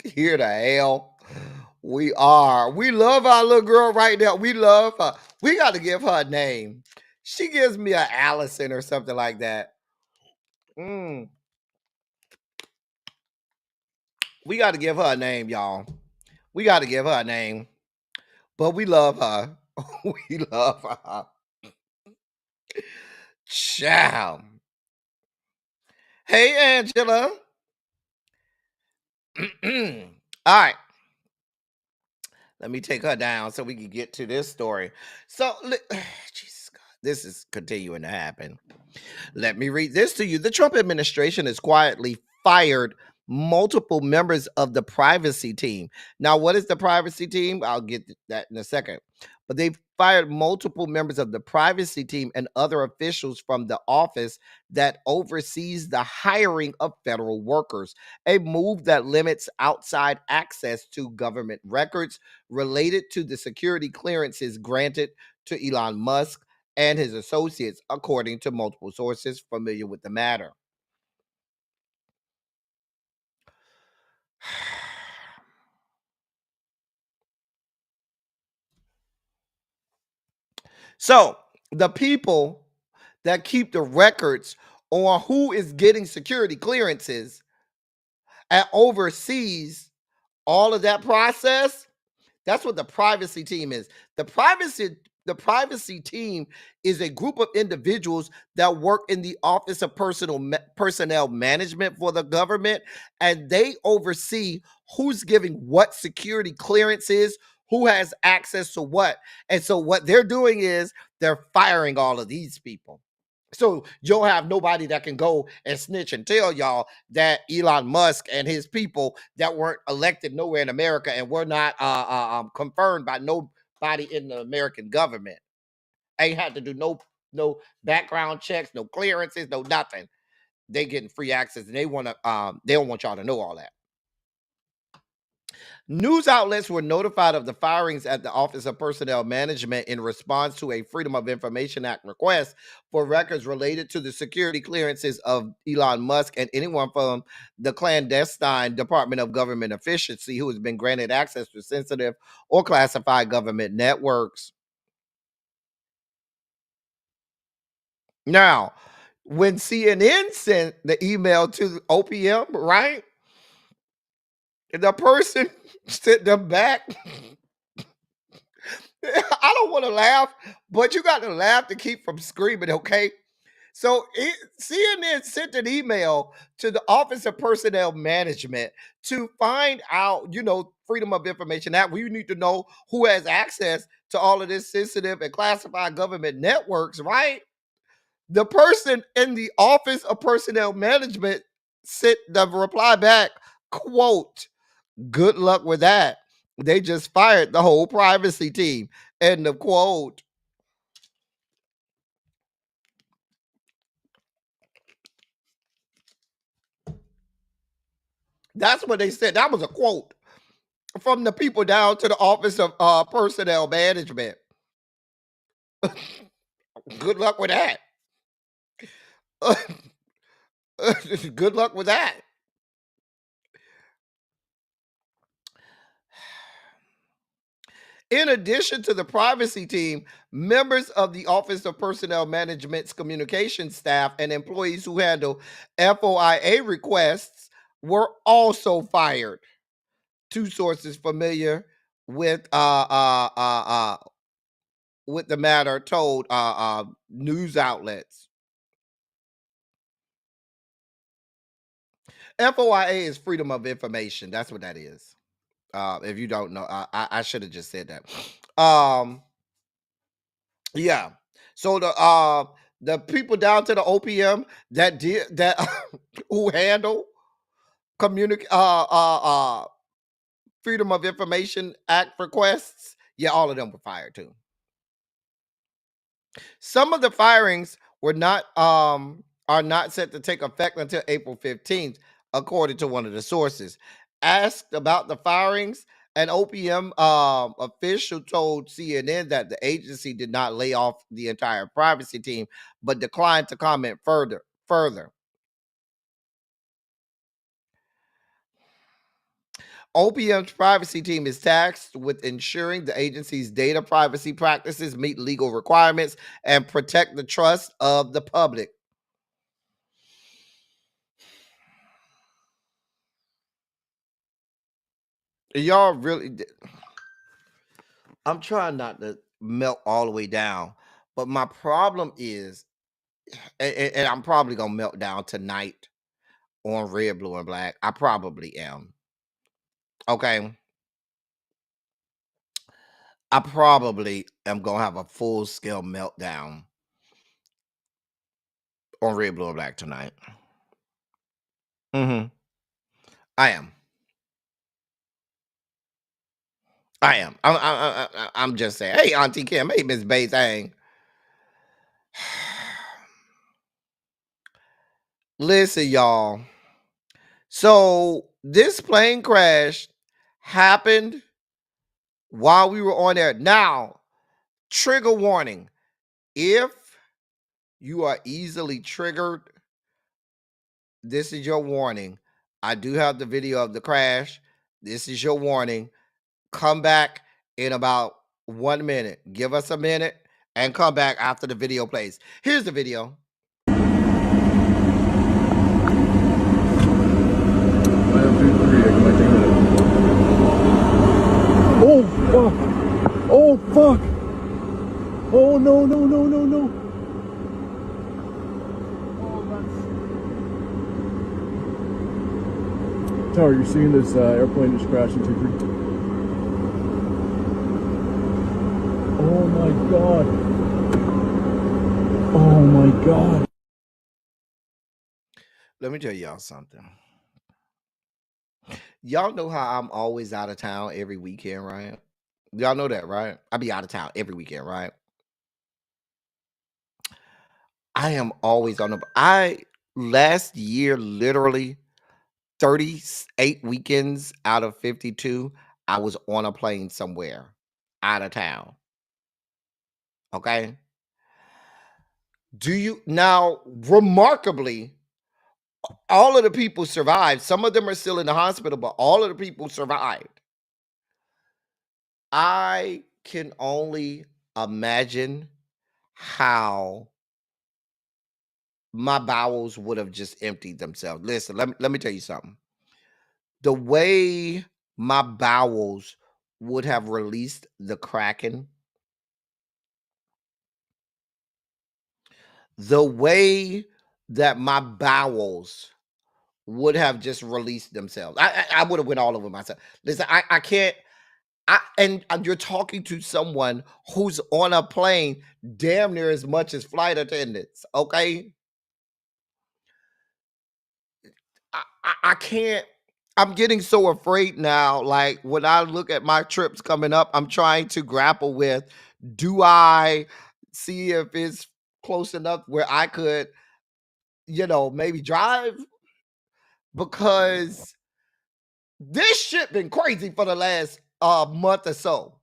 Here the hell we are. We love our little girl right now. We love her. We got to give her a name. She gives me an Allison or something like that. We got to give her a name, y'all. We got to give her a name. But we love her. We love her. Ciao. Hey, Angela. All right. Let me take her down so we can get to this story. So, Jesus God, this is continuing to happen. Let me read this to you. The Trump administration has quietly fired multiple members of the privacy team. Now, what is the privacy team? I'll get that in a second. But they've fired multiple members of the privacy team and other officials from the office that oversees the hiring of federal workers, a move that limits outside access to government records related to the security clearances granted to Elon Musk and his associates, according to multiple sources familiar with the matter. So the people that keep the records on who is getting security clearances and oversees all of that process, that's what the privacy team is. The privacy team is a group of individuals that work in the Office of Personnel Management for the government, and they oversee who's giving what security clearances, who has access to what. And so what they're doing is they're firing all of these people. So you'll have nobody that can go and snitch and tell y'all that Elon Musk and his people that weren't elected nowhere in America and were not confirmed by nobody in the American government. Ain't had to do no background checks, no clearances, no nothing. They getting free access, and they don't want y'all to know all that. News outlets were notified of the firings at the Office of Personnel Management in response to a Freedom of Information Act request for records related to the security clearances of Elon Musk and anyone from the clandestine Department of Government Efficiency who has been granted access to sensitive or classified government networks. Now, when CNN sent the email to OPM, right? The person sent them back. I don't want to laugh, but you got to laugh to keep from screaming, okay? So CNN sent an email to the Office of Personnel Management to find out, Freedom of Information Act. We need to know who has access to all of this sensitive and classified government networks, right? The person in the Office of Personnel Management sent the reply back, quote, "Good luck with that. They just fired the whole privacy team." End of quote. That's what they said. That was a quote from the people down to the Office of Personnel Management. Good luck with that. Good luck with that. In addition to the privacy team, members of the Office of Personnel Management's communication staff and employees who handle FOIA requests were also fired. Two sources familiar with the matter told news outlets. FOIA is Freedom of Information. That's what that is. If you don't know, I should have just said that. Yeah. So the people down to the OPM that did that who handle Freedom of Information Act requests, yeah, all of them were fired too. Some of the firings are not set to take effect until April 15th, according to one of the sources. Asked about the firings, an OPM official told CNN that the agency did not lay off the entire privacy team, but declined to comment further. OPM's privacy team is tasked with ensuring the agency's data privacy practices meet legal requirements and protect the trust of the public. Y'all really, I'm trying not to melt all the way down, but my problem is, and I'm probably going to melt down tonight on Red, Blue, and Black. I probably am. Okay. I probably am going to have a full scale meltdown on Red, Blue, and Black tonight. I am. I'm just saying. Hey, Auntie Kim. Hey, Miss Baythang. Listen, y'all. So this plane crash happened while we were on there. Now, trigger warning. If you are easily triggered, this is your warning. I do have the video of the crash. This is your warning. Come back in about 1 minute. Give us a minute and come back after the video plays. Here's the video. Oh fuck! Oh fuck! Oh no no no no no! Tower, you're seeing this airplane just crashing 2-3. Oh my god! Oh my god! Let me tell y'all something. Y'all know how I'm always out of town every weekend, right? Y'all know that, right? I be out of town every weekend, right? I am always on the. Last year, literally 38 weekends out of 52, I was on a plane somewhere out of town. Okay. Now, remarkably, all of the people survived. Some of them are still in the hospital, but all of the people survived. I can only imagine how my bowels would have just emptied themselves. Listen, let me tell you something. The way my bowels would have released the Kraken, the way that my bowels would have just released themselves, I would have went all over myself. Listen, I can't. And you're talking to someone who's on a plane damn near as much as flight attendants. Okay, I can't. I'm getting so afraid now. Like when I look at my trips coming up, I'm trying to grapple with: do I see if it's close enough where I could, maybe drive? Because this shit been crazy for the last month or so.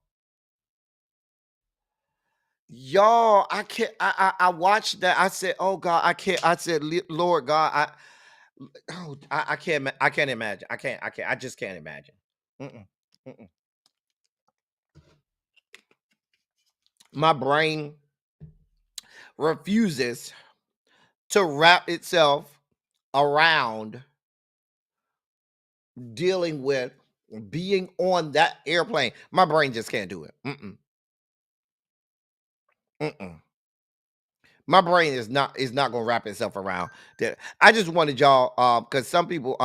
Y'all, I can't. I watched that. I said, "Oh God, I can't." I said, "Lord God, I can't. I can't imagine. I can't. I just can't imagine." Mm-mm, mm-mm. My brain refuses to wrap itself around dealing with being on that airplane. My brain just can't do it. Mm-mm. Mm-mm. My brain is not gonna wrap itself around that. I just wanted y'all because some people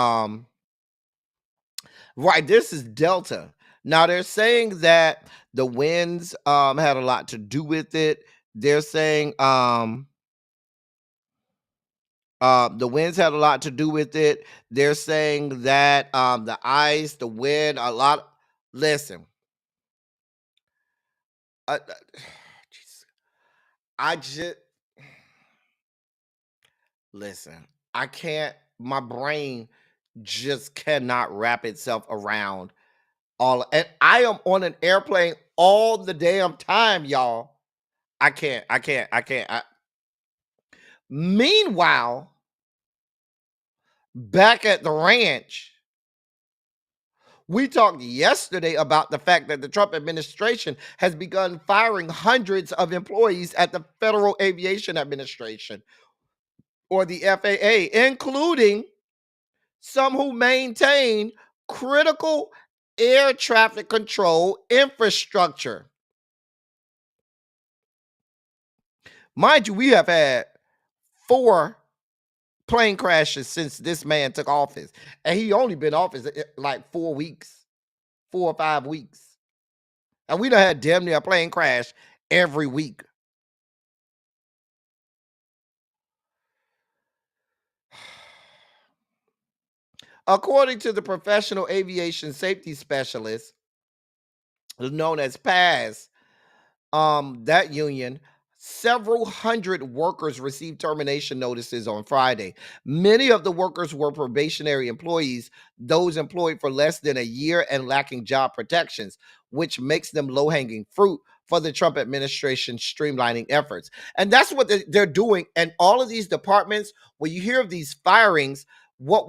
right, this is Delta. Now they're saying that the winds had a lot to do with it. They're saying the winds had a lot to do with it. They're saying that the ice, the wind, a lot. Listen, jeez. I just listen. I can't. My brain just cannot wrap itself around all. And I am on an airplane all the damn time, y'all. I can't. Meanwhile, back at the ranch, we talked yesterday about the fact that the Trump administration has begun firing hundreds of employees at the Federal Aviation Administration, or the FAA, including some who maintain critical air traffic control infrastructure. Mind you, we have had 4 plane crashes since this man took office, and he only been office like 4 weeks, 4 or 5 weeks, and we done had damn near a plane crash every week. According to the professional aviation safety specialist known as PAS, that union, several hundred workers received termination notices on Friday. Many of the workers were probationary employees, those employed for less than a year and lacking job protections, which makes them low-hanging fruit for the Trump administration's streamlining efforts. And that's what they're doing. And all of these departments, when you hear of these firings, what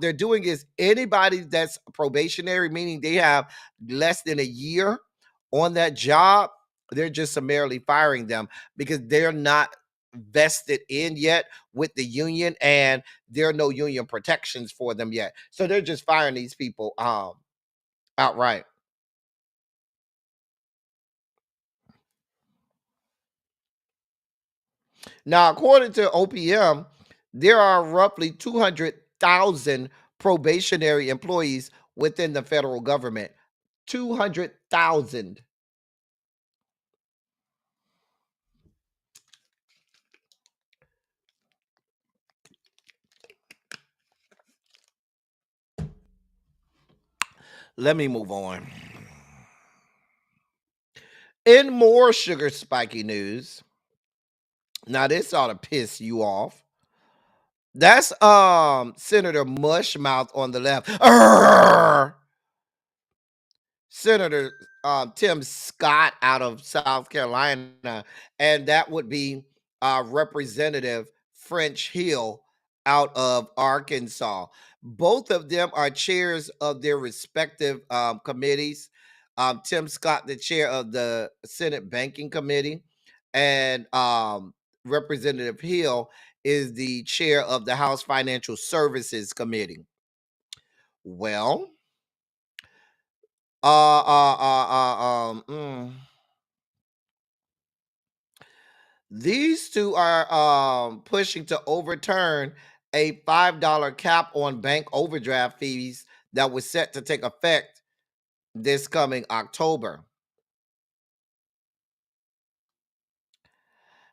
they're doing is anybody that's probationary, meaning they have less than a year on that job, they're just summarily firing them because they're not vested in yet with the union, and there are no union protections for them yet. So they're just firing these people outright. Now, according to OPM, there are roughly 200,000 probationary employees within the federal government. 200,000. Let me move on. In more sugar spiky news, now this ought to piss you off. That's Senator Mushmouth on the left. Arrgh! Senator Tim Scott out of South Carolina, and that would be Representative French Hill out of Arkansas. Both of them are chairs of their respective committees. Tim Scott, the chair of the Senate Banking Committee, and Representative Hill is the chair of the House Financial Services Committee. Well, these two are pushing to overturn a $5 cap on bank overdraft fees that was set to take effect this coming October.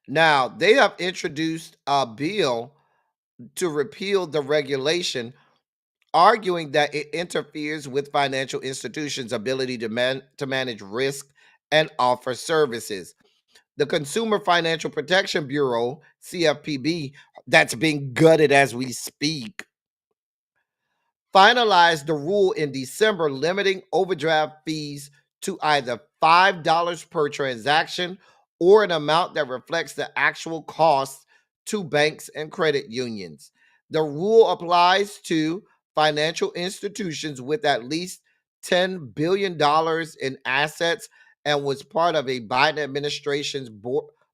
Now, they have introduced a bill to repeal the regulation, arguing that it interferes with financial institutions' ability to manage risk and offer services. The Consumer Financial Protection Bureau, CFPB, that's being gutted as we speak, finalized the rule in December limiting overdraft fees to either $5 per transaction or an amount that reflects the actual cost to banks and credit unions. The rule applies to financial institutions with at least $10 billion in assets and was part of a Biden administration's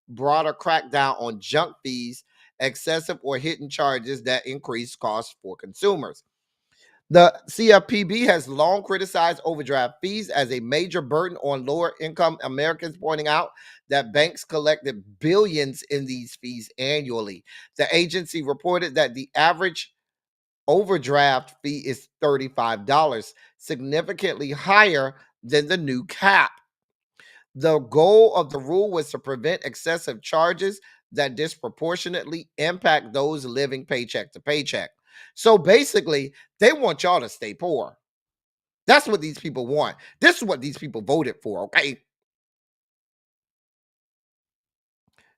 broader crackdown on junk fees, excessive or hidden charges that increase costs for consumers. The CFPB has long criticized overdraft fees as a major burden on lower income Americans, pointing out that banks collected billions in these fees annually. The agency reported that the average overdraft fee is $35, significantly higher than the new cap. The goal of the rule was to prevent excessive charges that disproportionately impact those living paycheck to paycheck. So basically, they want y'all to stay poor. That's what these people want. This is what these people voted for, okay?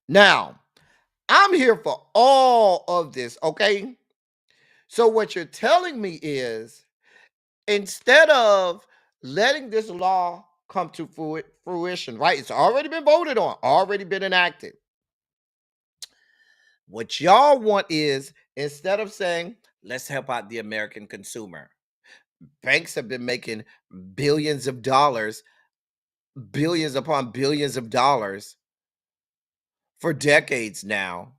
Now, I'm here for all of this, okay? So what you're telling me is, instead of letting this law come to fruition, right? It's already been voted on, already been enacted. What y'all want is, instead of saying, let's help out the American consumer, banks have been making billions of dollars, billions upon billions of dollars for decades now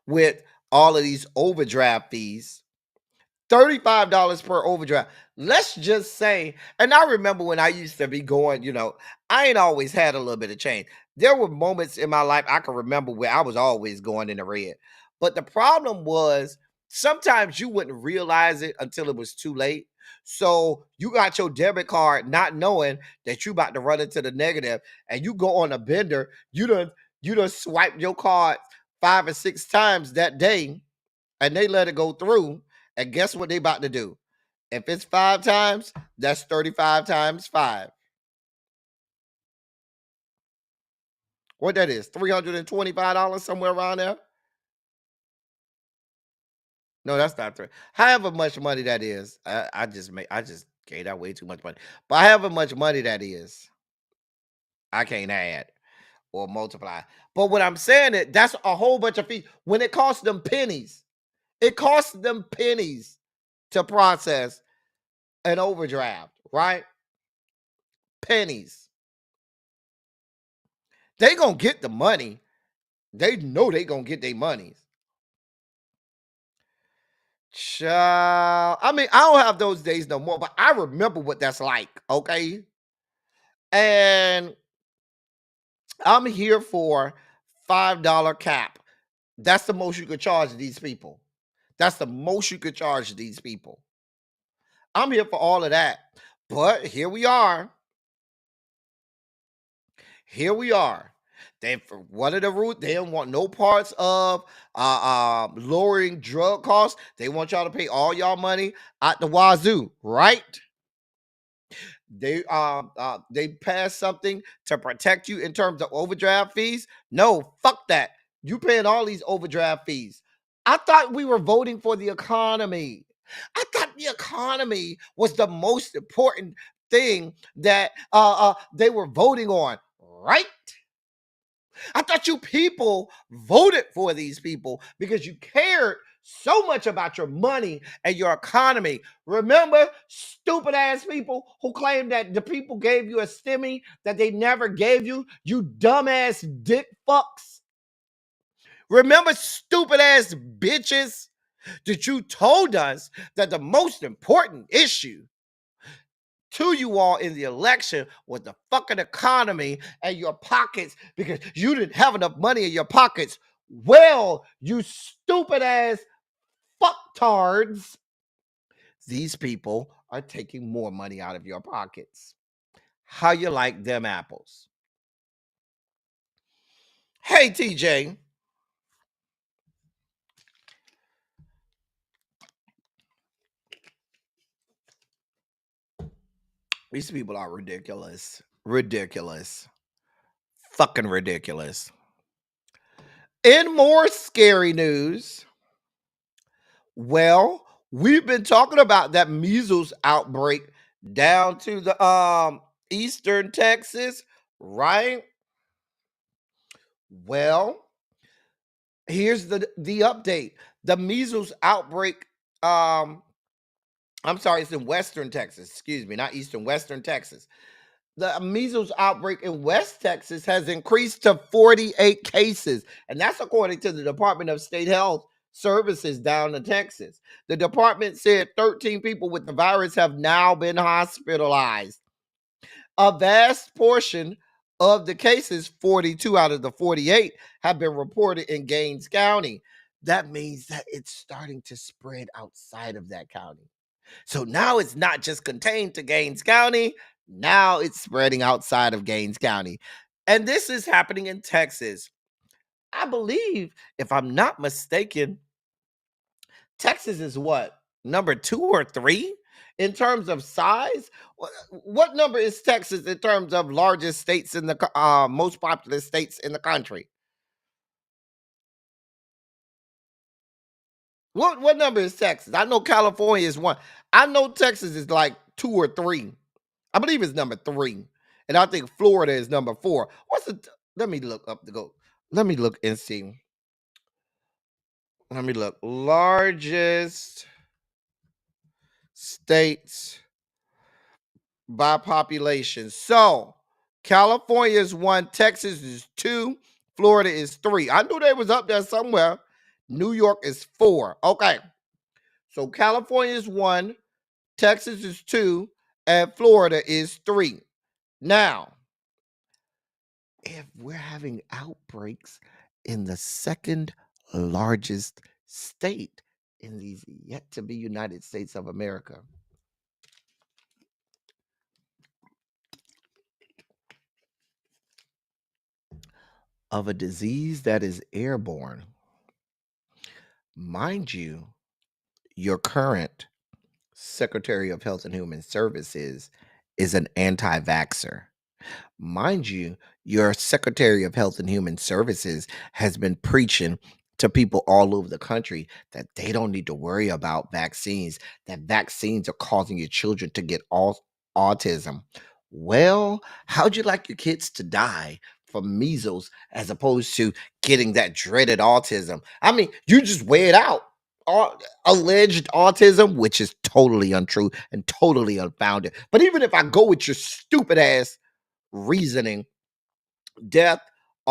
with all of these overdraft fees. $35 per overdraft. Let's just say, and I remember when I used to be going, I ain't always had a little bit of change. There were moments in my life I can remember where I was always going in the red. But the problem was, sometimes you wouldn't realize it until it was too late. So you got your debit card not knowing that you about to run into the negative, and you go on a bender, you done swiped your card 5 or 6 times that day, and they let it go through. And guess what they about to do? If it's 5 times, that's 35 times 5. What that is? $325, somewhere around there? No, that's not three. However much money that is, I just gave out way too much money. But however much money that is, I can't add or multiply. But what I'm saying is, that's a whole bunch of fees. When it costs them pennies, it costs them pennies to process an overdraft, right? Pennies. They gonna get the money. They know they gonna get their monies. Child. I mean, I don't have those days no more, but I remember what that's like, okay? And I'm here for $5 cap. That's the most you could charge these people. That's the most you could charge these people. I'm here for all of that. But here we are. Here we are. One of the rules, they don't want no parts of lowering drug costs. They want y'all to pay all y'all money at the wazoo, right? They passed something to protect you in terms of overdraft fees. No, fuck that. You paying all these overdraft fees. I thought we were voting for the economy. I thought the economy was the most important thing that they were voting on, right? I thought you people voted for these people because you cared so much about your money and your economy. Remember, stupid ass people who claim that the people gave you a stimmy that they never gave you, you dumbass dick fucks. Remember, stupid ass bitches, that you told us that the most important issue to you all in the election was the fucking economy and your pockets because you didn't have enough money in your pockets. Well, you stupid ass fucktards, these people are taking more money out of your pockets. How you like them apples? Hey, TJ. These people are ridiculous. Ridiculous. Fucking ridiculous. In more scary news, well, we've been talking about that measles outbreak down to the eastern Texas, right? Well, here's the update. The measles outbreak, I'm sorry, it's in western Texas. Excuse me, not eastern, western Texas. The measles outbreak in West Texas has increased to 48 cases, and that's according to the Department of State Health Services down in Texas. The department said 13 people with the virus have now been hospitalized. A vast portion of the cases, 42 out of the 48, have been reported in Gaines County. That means that it's starting to spread outside of that county. So now it's not just contained to Gaines County. Now it's spreading outside of Gaines County. And this is happening in Texas. I believe, if I'm not mistaken, Texas is what? Number 2 or 3 in terms of size? What number is Texas in terms of largest states in the most populous states in the country? What number is Texas? I know California is 1. I know Texas is like 2 or 3. I believe it's number 3. And I think Florida is number 4. Let me look up the go. Let me look and see. Let me look. Largest states by population. So California is 1, Texas is 2, Florida is 3. I knew they was up there somewhere. New York is 4. Okay. So California is 1, Texas is 2, and Florida is 3. Now, if we're having outbreaks in the second largest state in these yet to be United States of America, of a disease that is airborne, mind you, your current Secretary of Health and Human Services is an anti-vaxxer. Mind you, your Secretary of Health and Human Services has been preaching to people all over the country that they don't need to worry about vaccines, that vaccines are causing your children to get autism. Well, how'd you like your kids to die from measles as opposed to getting that dreaded autism? I mean, you just weigh it out. Alleged autism, which is totally untrue and totally unfounded. But even if I go with your stupid ass reasoning, death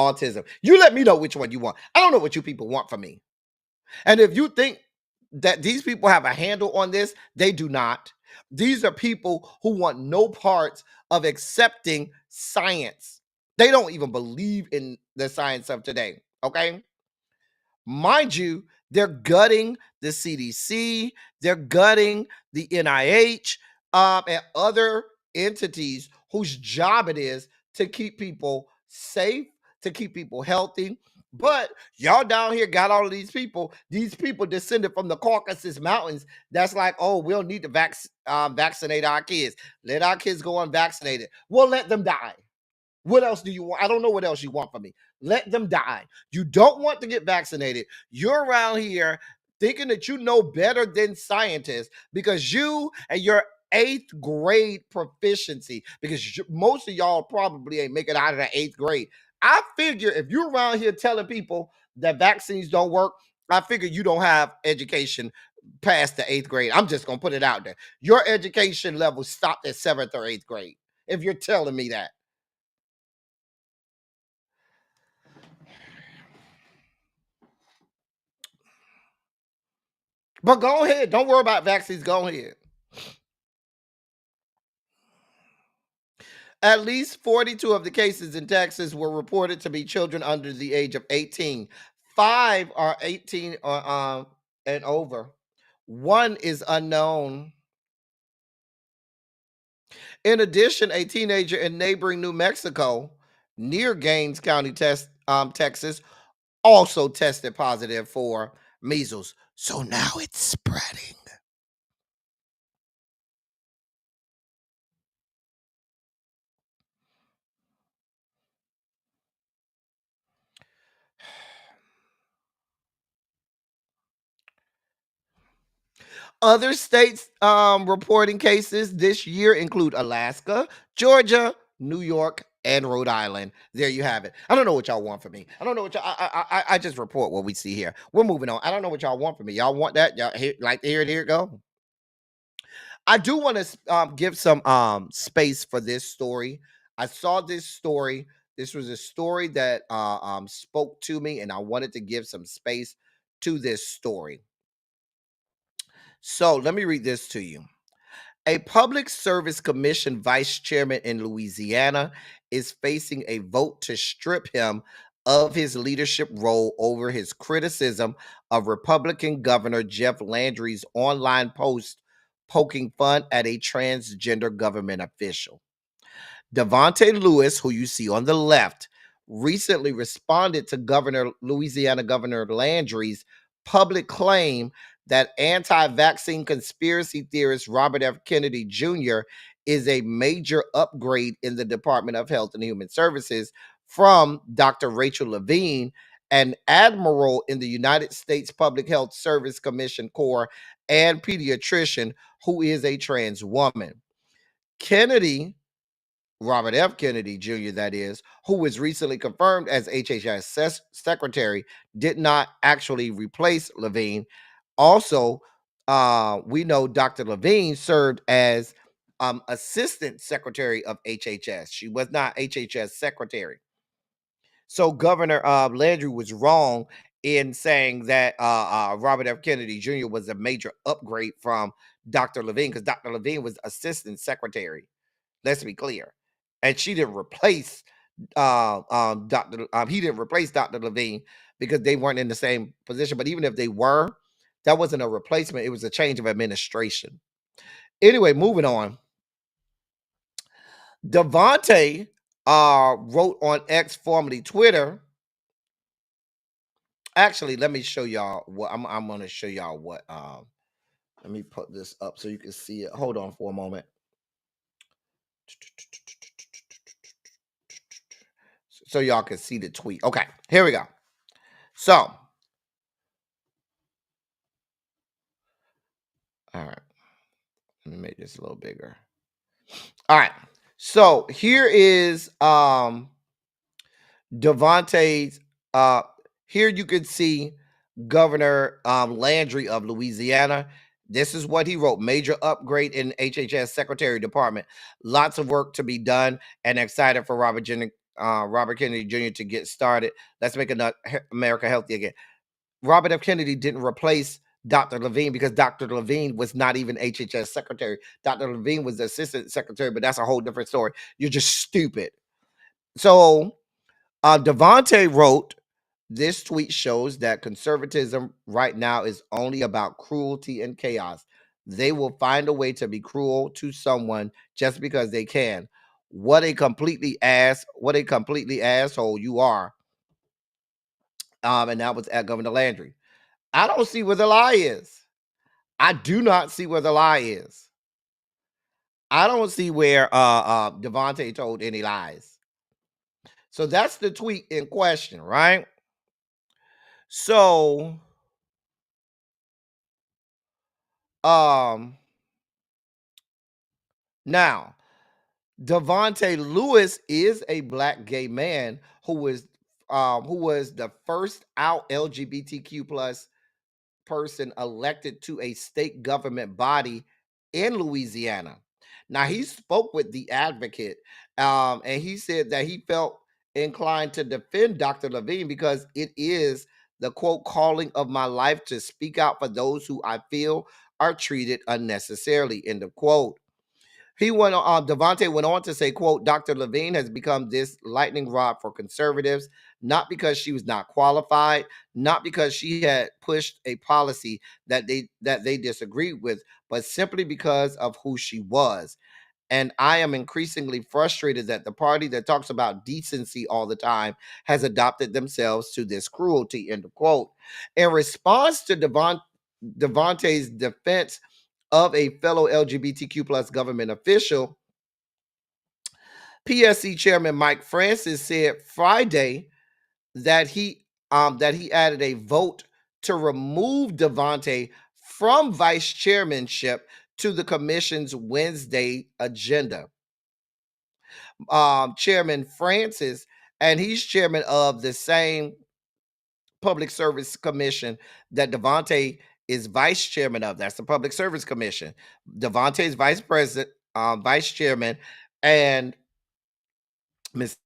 autism. You let me know which one you want. I don't know what you people want from me. And if you think that these people have a handle on this, they do not. These are people who want no parts of accepting science. They don't even believe in the science of today. Okay. Mind you, they're gutting the CDC, they're gutting the NIH, and other entities whose job it is to keep people safe, to keep people healthy. But y'all down here got all of these people descended from the Caucasus Mountains. That's like, oh, we'll need to vaccinate our kids. Let our kids go unvaccinated. We'll let them die. What else do you want? I don't know what else you want from me. Let them die. You don't want to get vaccinated. You're around here thinking that you know better than scientists because you and your 8th grade proficiency, because most of y'all probably ain't make it out of the 8th grade. I figure if you're around here telling people that vaccines don't work, I figure you don't have education past the 8th grade. I'm just going to put it out there. Your education level stopped at 7th or 8th grade. If you're telling me that. But go ahead. Don't worry about vaccines. Go ahead. At least 42 of the cases in Texas were reported to be children under the age of 18. 5 are 18 and over. 1 is unknown. In addition, a teenager in neighboring New Mexico, near Gaines County, Texas, also tested positive for measles. So now it's spreading. Other states reporting cases this year include Alaska, Georgia, New York, and Rhode Island. There you have it. I don't know what y'all want from me. I don't know what y'all. I just report what we see here. We're moving on. I don't know what y'all want from me. Y'all want that? Y'all like to hear it? Here it go. I do want to give some space for this story. I saw this story. This was a story that spoke to me, and I wanted to give some space to this story. So let me read this to you. A Public Service Commission vice chairman in Louisiana is facing a vote to strip him of his leadership role over his criticism of Republican Governor Jeff Landry's online post poking fun at a transgender government official. Devontae Lewis, who you see on the left, recently responded to Louisiana Governor Landry's public claim that anti-vaccine conspiracy theorist Robert F. Kennedy Jr. is a major upgrade in the Department of Health and Human Services from Dr. Rachel Levine, an admiral in the United States Public Health Service Commission Corps and pediatrician who is a trans woman. Kennedy, Robert F. Kennedy Jr., that is, who was recently confirmed as HHS secretary, did not actually replace Levine. Also, we know Dr. Levine served as assistant secretary of HHS. She was not HHS secretary. So Governor Landry was wrong in saying that Robert F. Kennedy Jr. was a major upgrade from Dr. Levine, because Dr. Levine was assistant secretary. Let's be clear. And she didn't replace he didn't replace Dr. Levine because they weren't in the same position. But even if they were, that wasn't a replacement. It was a change of administration. Anyway, moving on. Devontae wrote on X, formerly Twitter. Actually, let me show y'all what I'm going to show y'all what. Let me put this up so you can see it. Hold on for a moment. So y'all can see the tweet. Okay, here we go. So, all right. Let me make this a little bigger. All right. So here is Devontae's. Here you can see Governor Landry of Louisiana. This is what he wrote. Major upgrade in HHS Secretary Department. Lots of work to be done and excited for Robert Robert Kennedy Jr. to get started. Let's make America healthy again. Robert F. Kennedy didn't replace Dr. Levine because Dr. Levine was not even HHS secretary. Dr. Levine was the assistant secretary, but that's a whole different story. You're just stupid. So Devontae wrote, this tweet shows that conservatism right now is only about cruelty and chaos. They will find a way to be cruel to someone just because they can. What a completely asshole you are. And that was at Governor Landry. I don't see where the lie is. I do not see where the lie is. I don't see where Devontae told any lies. So that's the tweet in question, right? So now Devontae Lewis is a black gay man who was the first out LGBTQ plus person elected to a state government body in Louisiana. Now he spoke with the advocate, and he said that he felt inclined to defend Dr. Levine because it is the quote calling of my life to speak out for those who I feel are treated unnecessarily. End of quote. He went on. Devontae went on to say, "quote Dr. Levine has become this lightning rod for conservatives, not because she was not qualified, not because she had pushed a policy that they disagreed with, but simply because of who she was. And I am increasingly frustrated that the party that talks about decency all the time has adopted themselves to this cruelty." End of quote. In response to Devontae's defense of a fellow LGBTQ plus government official, PSC Chairman Mike Francis said Friday that he added a vote to remove Devontae from vice chairmanship to the commission's Wednesday agenda. Chairman Francis, and he's chairman of the same public service commission that Devontae is vice chairman of. That's the Public Service Commission. Devontae is vice president, vice chairman, and Mr.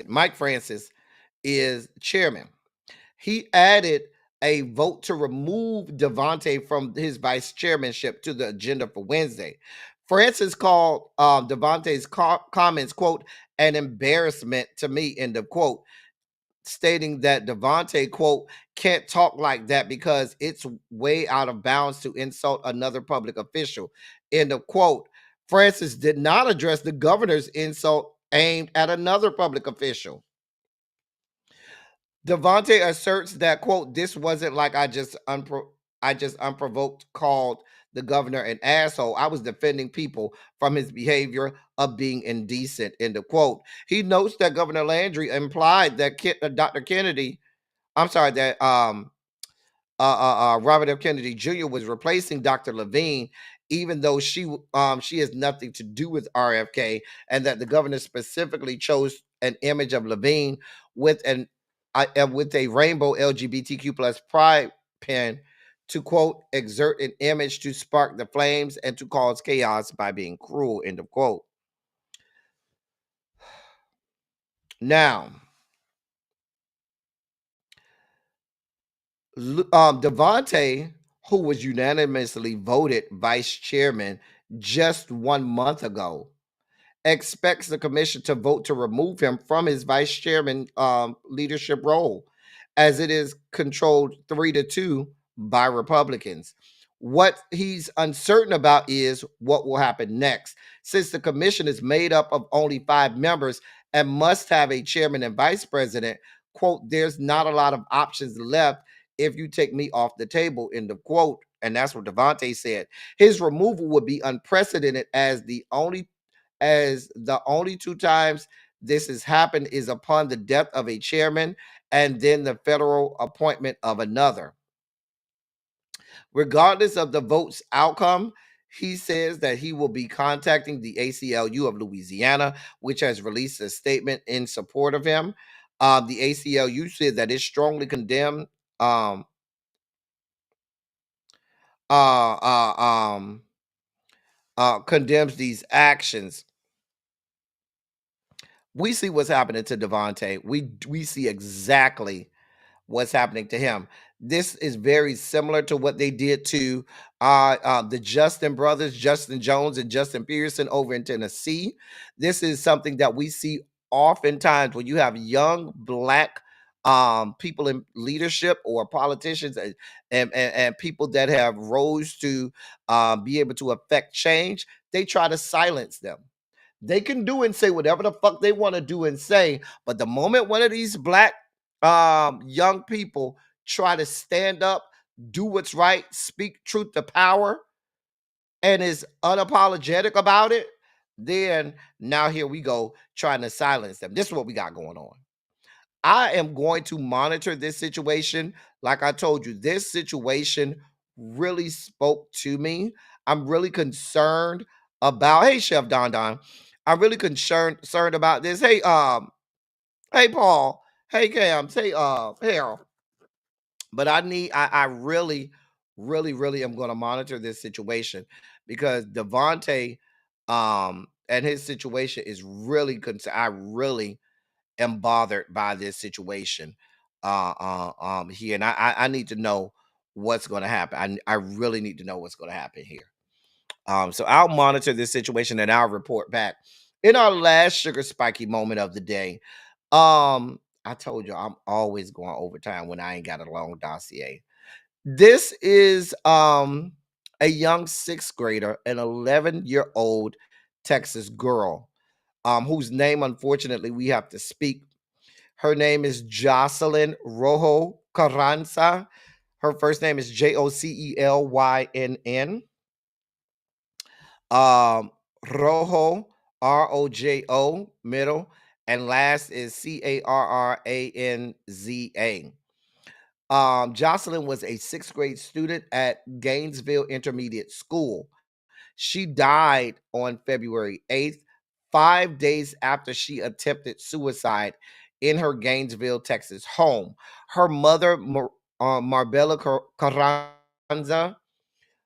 Mike Francis is chairman. He added a vote to remove Devontae from his vice chairmanship to the agenda for Wednesday. Francis called Devontae's comments, quote, an embarrassment to me, end of quote, stating that Devontae, quote, can't talk like that because it's way out of bounds to insult another public official, end of quote. Francis did not address the governor's insult aimed at another public official. Devontae asserts that, quote, this wasn't like I just unprovoked called the governor an asshole. I was defending people from his behavior of being indecent, end of quote. He notes that Governor Landry implied that Dr. Kennedy, I'm sorry, that Robert F. Kennedy Jr. was replacing Dr. Levine, even though she has nothing to do with RFK, and that the governor specifically chose an image of Levine with with a rainbow LGBTQ plus pride pin to, quote, exert an image to spark the flames and to cause chaos by being cruel, end of quote. Now, Devontae, who was unanimously voted vice chairman just 1 month ago, expects the commission to vote to remove him from his vice chairman leadership role, as it is controlled 3-2 by Republicans. What he's uncertain about is what will happen next, since the commission is made up of only 5 members and must have a chairman and vice president. Quote, there's not a lot of options left if you take me off the table, end of quote. And that's what Devontae said. His removal would be unprecedented, as the only 2 times this has happened is upon the death of a chairman and then the federal appointment of another. Regardless of the vote's outcome, he says that he will be contacting the ACLU of Louisiana, which has released a statement in support of him. The ACLU said that it strongly condemned condemns these actions. We see what's happening to Devontae. We see exactly what's happening to him. This is very similar to what they did to the Justin brothers, Justin Jones and Justin Pearson over in Tennessee. This is something that we see oftentimes when you have young black people in leadership or politicians and people that have rose to be able to affect change. They try to silence them. They can do and say whatever the fuck they want to do and say, but the moment one of these black young people try to stand up, do what's right, speak truth to power, and is unapologetic about it, then now here we go trying to silence them. This is what we got going on. I am going to monitor this situation. Like I told you, this situation really spoke to me. I'm really concerned about, hey, Chef Don Don. I'm really concerned about this. Hey, Paul. Hey, Cam. Say, Harold. But I really, really, really am going to monitor this situation because Devontae and his situation is really concerned. I really am bothered by this situation here. And I need to know what's going to happen. I really need to know what's going to happen here. So I'll monitor this situation and I'll report back. In our last sugar spiky moment of the day, I told you I'm always going overtime when I ain't got a long dossier. This is a young sixth grader, an 11-year-old Texas girl, whose name unfortunately we have to speak. Her name is Jocelyn Rojo Carranza. Her first name is Jocelynn. Rojo, Rojo, middle, and last is Carranza. Jocelyn was a sixth grade student at Gainesville Intermediate School. She died on February 8th, 5 days after she attempted suicide in her Gainesville, Texas home. Her mother, Marbella Carranza,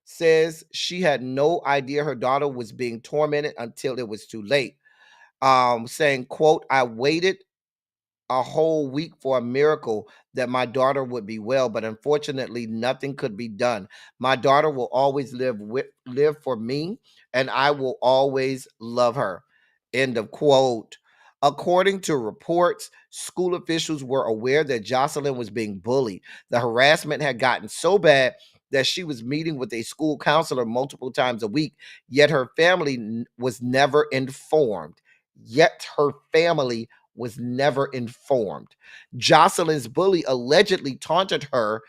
says she had no idea her daughter was being tormented until it was too late. Saying, quote, I waited a whole week for a miracle that my daughter would be well, but unfortunately nothing could be done. My daughter will always live for me, and I will always love her. End of quote. According to reports, school officials were aware that Jocelyn was being bullied. The harassment had gotten so bad that she was meeting with a school counselor multiple times a week, yet her family was never informed. Jocelyn's bully allegedly taunted her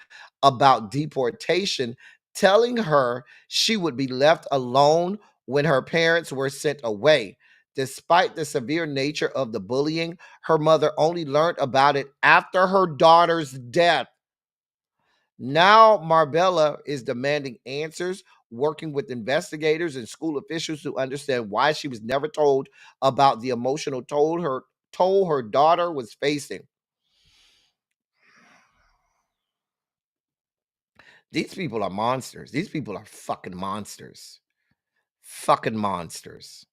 about deportation, telling her she would be left alone when her parents were sent away. Despite the severe nature of the bullying, her mother only learned about it after her daughter's death. Now, Marbella is demanding answers, working with investigators and school officials to understand why she was never told about the emotional toll her daughter was facing. These people are monsters. These people are fucking monsters. Fucking monsters.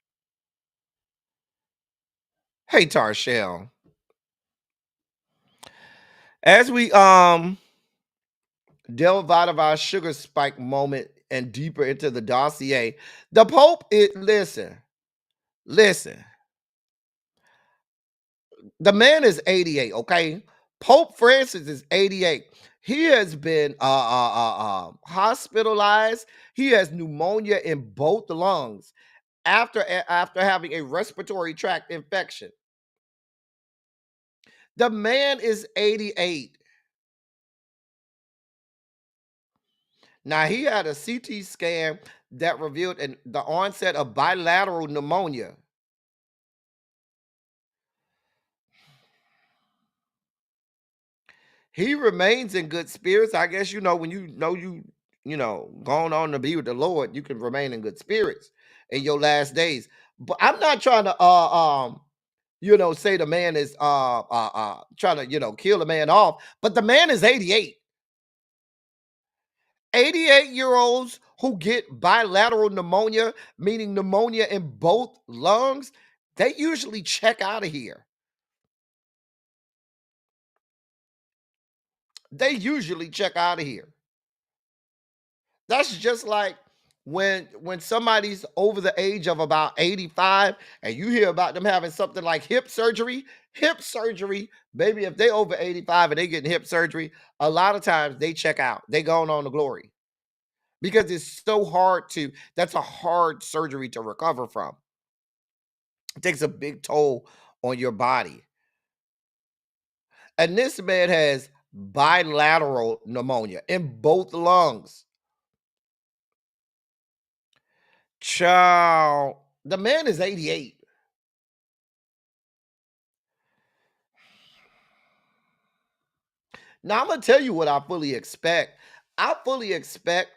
Hey, Tarshell. As we delve out of our sugar spike moment and deeper into the dossier, the Pope is listen. The man is 88, okay? Pope Francis is 88. He has been hospitalized. He has pneumonia in both lungs after having a respiratory tract infection. The man is 88. Now, he had a CT scan that revealed the onset of bilateral pneumonia. He remains in good spirits. I guess when going on to be with the Lord, you can remain in good spirits in your last days. But I'm not trying to say the man is trying to kill the man off, but the man is 88. 88-year-olds who get bilateral pneumonia, meaning pneumonia in both lungs, They usually check out of here. They usually check out of here. That's just like when somebody's over the age of about 85 and you hear about them having something like hip surgery. Hip surgery, baby, if they over 85 and they getting hip surgery, a lot of times they check out. They going on to glory because it's so hard that's a hard surgery to recover from. It takes a big toll on your body. And this man has bilateral pneumonia in both lungs. Child, the man is 88. Now I'm gonna tell you what I fully expect. I fully expect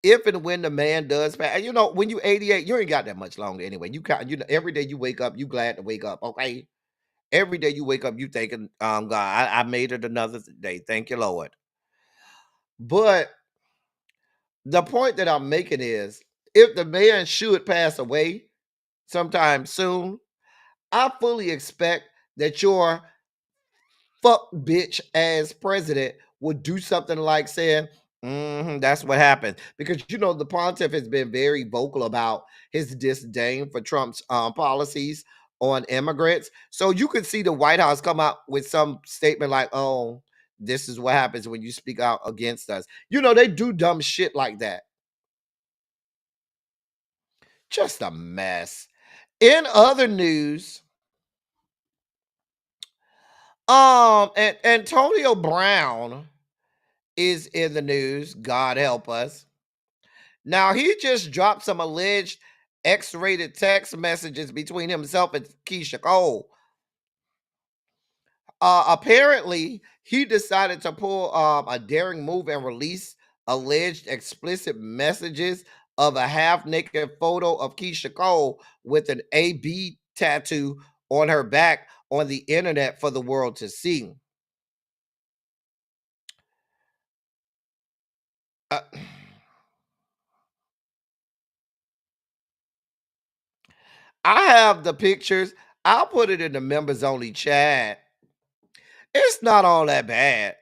if and when the man does pass. And when you 88, you ain't got that much longer anyway. Every day you wake up, you glad to wake up. Okay. Every day you wake up, you thinking, God, I made it another day. Thank you, Lord. But the point that I'm making is if the man should pass away sometime soon, I fully expect that your fuck bitch as president would do something like saying, that's what happened. Because the pontiff has been very vocal about his disdain for Trump's policies on immigrants. So you could see the White House come out with some statement like, oh, this is what happens when you speak out against us. They do dumb shit like that. Just a mess. In other news, and Antonio Brown is in the news. God help us. Now, he just dropped some alleged X-rated text messages between himself and Keisha Cole. Apparently, he decided to pull a daring move and release alleged explicit messages of a half-naked photo of Keisha Cole with an AB tattoo on her back on the internet for the world to see. I have the pictures. I'll put it in the members only chat. It's not all that bad.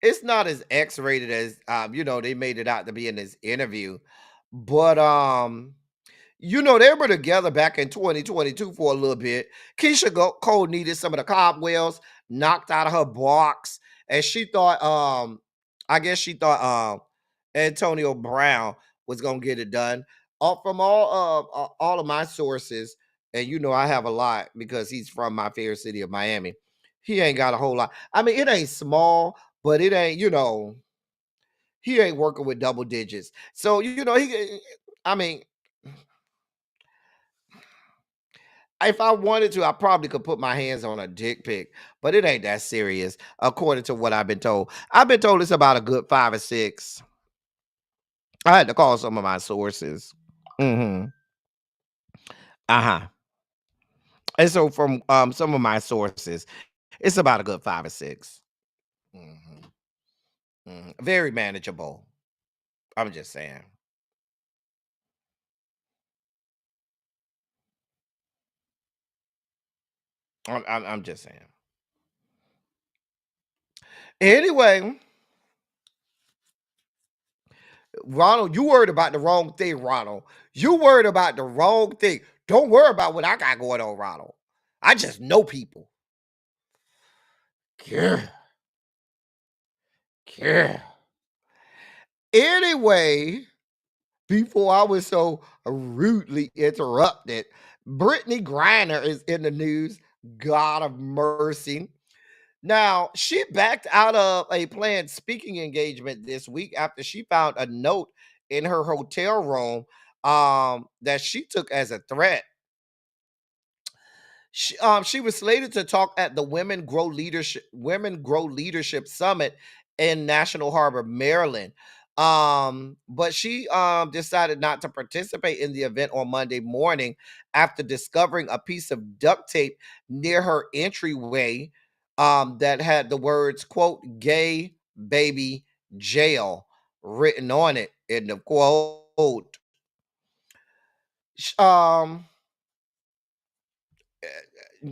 It's not as X-rated as they made it out to be in this interview. But they were together back in 2022 for a little bit. Cole needed some of the cobwebs knocked out of her box. And she thought, I guess she thought Antonio Brown was gonna get it done. From all of my sources, and I have a lot because he's from my fair city of Miami. He ain't got a whole lot. I mean, it ain't small, but it ain't, he ain't working with double digits. So, I mean, if I wanted to, I probably could put my hands on a dick pic, but it ain't that serious, according to what I've been told. I've been told it's about a good 5 or 6. I had to call some of my sources. Uh-huh. And so from some of my sources, it's about a good 5 or 6. Very manageable. I'm just saying. I'm just saying. Anyway, Ronald, you worried about the wrong thing, Ronald. You worried about the wrong thing. Don't worry about what I got going on, Ronald. I just know people. Yeah. Yeah. Anyway, before I was so rudely interrupted, Brittney Griner is in the news. God of mercy. Now, she backed out of a planned speaking engagement this week after she found a note in her hotel room that she took as a threat. She was slated to talk at the Women Grow Leadership Summit in National Harbor, Maryland. But she decided not to participate in the event on Monday morning after discovering a piece of duct tape near her entryway that had the words, quote, "gay baby jail" written on it, end of quote. Um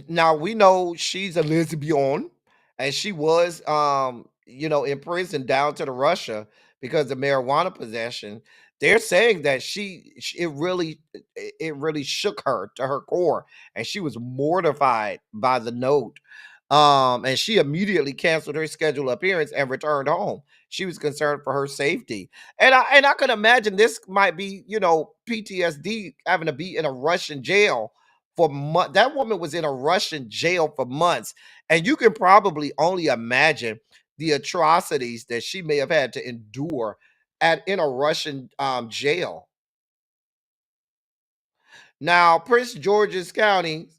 Now we know she's a lesbian, and she was, in prison down to the Russia because of marijuana possession. They're saying that it really shook her to her core, and she was mortified by the note. And she immediately canceled her scheduled appearance and returned home. She was concerned for her safety, and I could imagine this might be, PTSD, having to be in a Russian jail for months. That woman was in a Russian jail for months, and you can probably only imagine the atrocities that she may have had to endure in a Russian jail. Now, Prince George's County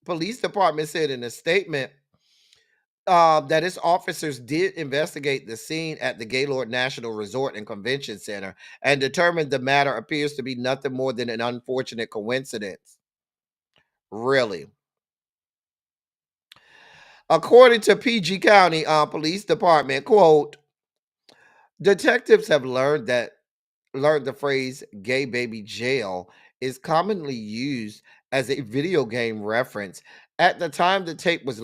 Police Department said in a statement that its officers did investigate the scene at the Gaylord National Resort and Convention Center and determined the matter appears to be nothing more than an unfortunate coincidence. Really. According to PG County Police Department, quote, detectives have learned the phrase gay baby jail is commonly used as a video game reference. At the time the tape was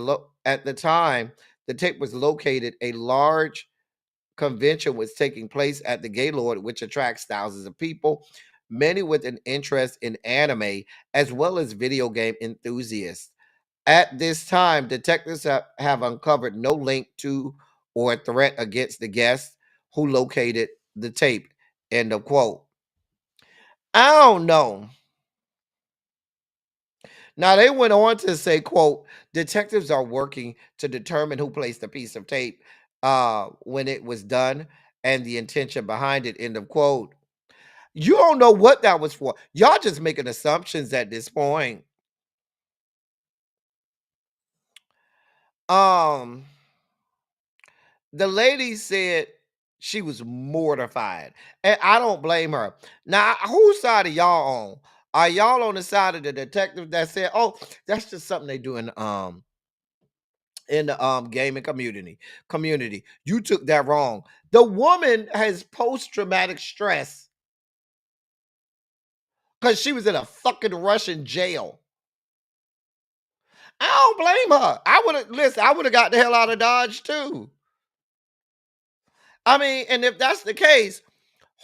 located, a large convention was taking place at the Gaylord, which attracts thousands of people, many with an interest in anime as well as video game enthusiasts. At this time, detectives have uncovered no link to or threat against the guests who located the tape. End of quote. I don't know. Now they went on to say, quote, detectives are working to determine who placed the piece of tape when it was done and the intention behind it. End of quote. You don't know what that was for. Y'all just making assumptions at this point. Um, the lady said she was mortified, and I don't blame her. Now, whose side are y'all on? Are y'all on the side of the detective that said, "Oh, that's just something they do in the gaming community"? You took that wrong. The woman has post-traumatic stress because she was in a fucking Russian jail. I don't blame her. I would have got the hell out of Dodge too. I mean, and if that's the case,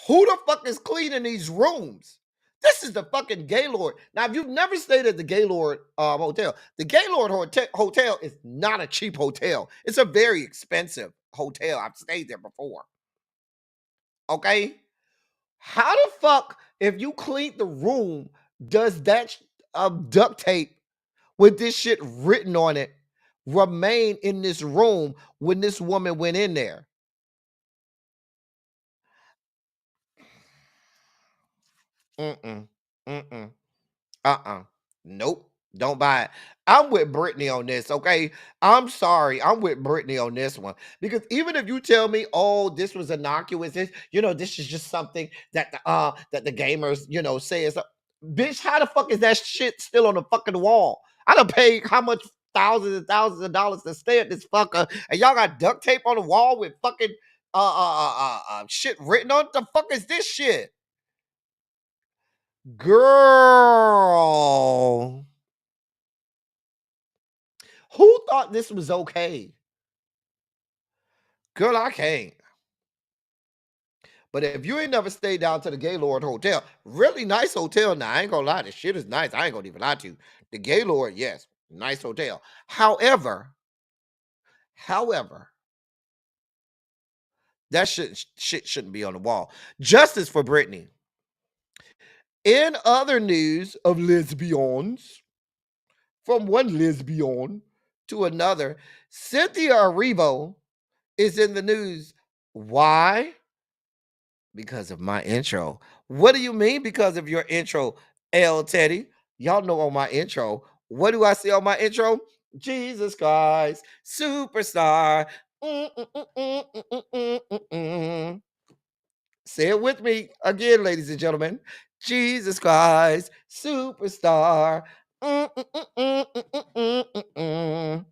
who the fuck is cleaning these rooms? This is the fucking Gaylord. Now, if you've never stayed at the Gaylord hotel, the Gaylord hotel is not a cheap hotel. It's a very expensive hotel. I've stayed there before. Okay? How the fuck, if you clean the room, does that duct tape with this shit written on it remain in this room when this woman went in there? Mm-mm. Mm-mm. Uh-uh. Nope. Don't buy it. I'm with Brittany on this, okay? I'm sorry. I'm with Brittany on this one. Because even if you tell me, oh, this was innocuous, this is just something that the gamers, say is bitch, how the fuck is that shit still on the fucking wall? I done paid how much thousands and thousands of dollars to stay at this fucker, and y'all got duct tape on the wall with fucking shit written on it? The fuck is this shit? Girl, who thought this was okay? Girl, I can't. But if you ain't never stayed down to the Gaylord Hotel, really nice hotel. Now, I ain't gonna lie, the shit is nice. I ain't gonna even lie to you. The Gaylord, yes, nice hotel. However, that shit shouldn't be on the wall. Justice for Brittany. In other news of lesbians, from one lesbian to another, Cynthia Erivo is in the news. Why? Because of my intro. What do you mean because of your intro, L Teddy? Y'all know on my intro. What do I say on my intro? Jesus Christ, superstar. Mm, mm, mm, mm, mm, mm, mm, mm, mm. Say it with me again, ladies and gentlemen. Jesus Christ, superstar. Mm, mm, mm, mm, mm, mm, mm, mm, mm.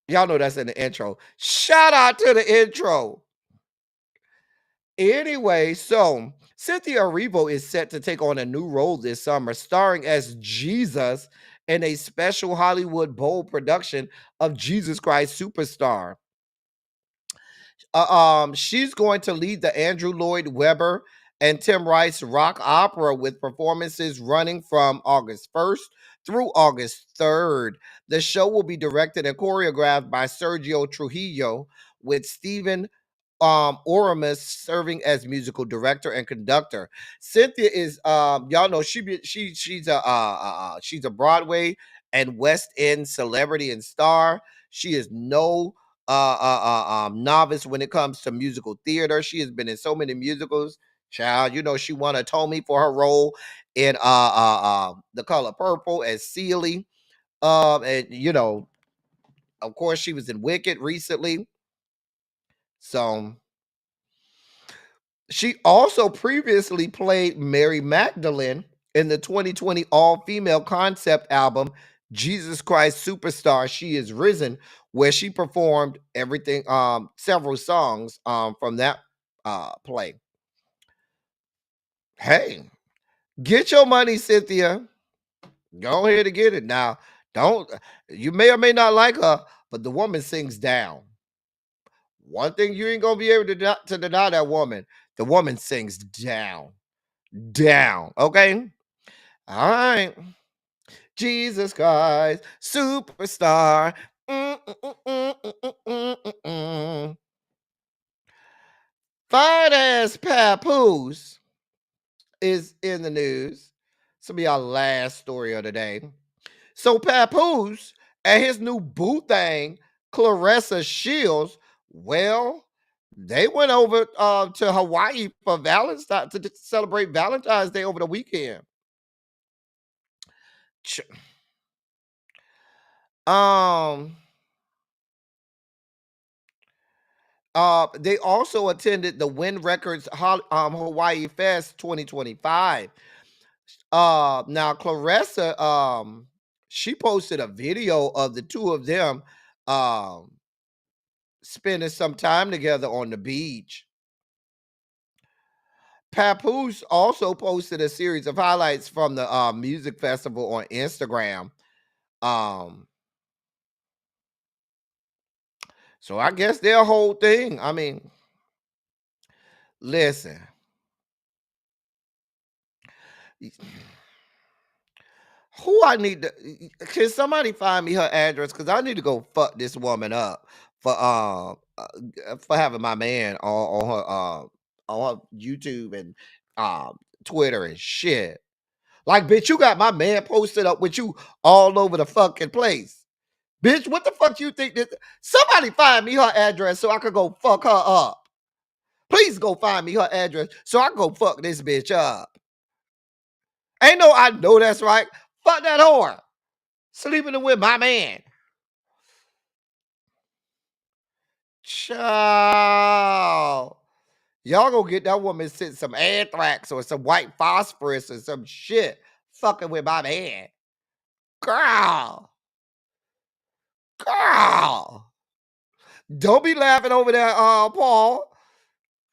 Y'all know that's in the intro. Shout out to the intro. Anyway, so Cynthia Erivo is set to take on a new role this summer, starring as Jesus in a special Hollywood Bowl production of Jesus Christ Superstar. She's going to lead the Andrew Lloyd Webber and Tim Rice rock opera with performances running from August 1st through August 3rd. The show will be directed and choreographed by Sergio Trujillo, with Stephen Oramus serving as musical director and conductor. Cynthia is y'all know she's a Broadway and West End celebrity and star. She is no novice when it comes to musical theater. She has been in so many musicals. Child, you know, she won a Tony for her role in The Color Purple as Celie. And you know, of course, she was in Wicked recently. So she also previously played Mary Magdalene in the 2020 all-female concept album Jesus Christ Superstar She Is Risen, where she performed several songs from that play. Hey, get your money, Cynthia. Go ahead and get it. Now, you may or may not like her, but the woman sings down. One thing you ain't gonna be able to deny that woman. The woman sings down. Okay? All right. Jesus Christ, Superstar. Fine ass Papoose is in the news. This will be our last story of the day. So Papoose and his new boo thing, Clarissa Shields, well, they went over to Hawaii for Valentine's to celebrate Valentine's Day over the weekend. They also attended the Win Records Hawaii Fest 2025. Now Clarissa, she posted a video of the two of them spending some time together on the beach. Papoose also posted a series of highlights from the music festival on Instagram. So I guess their whole thing, I mean, listen. Who I need to, can somebody find me her address? Because I need to go fuck this woman up for having my man on her YouTube and Twitter and shit. Like, bitch, you got my man posted up with you all over the fucking place. Bitch, what the fuck you think this? Somebody find me her address so I could go fuck her up. Please go find me her address so I can go fuck this bitch up. I know that's right. Fuck that whore. Sleeping with my man. Child. Y'all gonna get that woman sent some anthrax or some white phosphorus or some shit. Fucking with my man. Girl. Don't be laughing over there, Paul.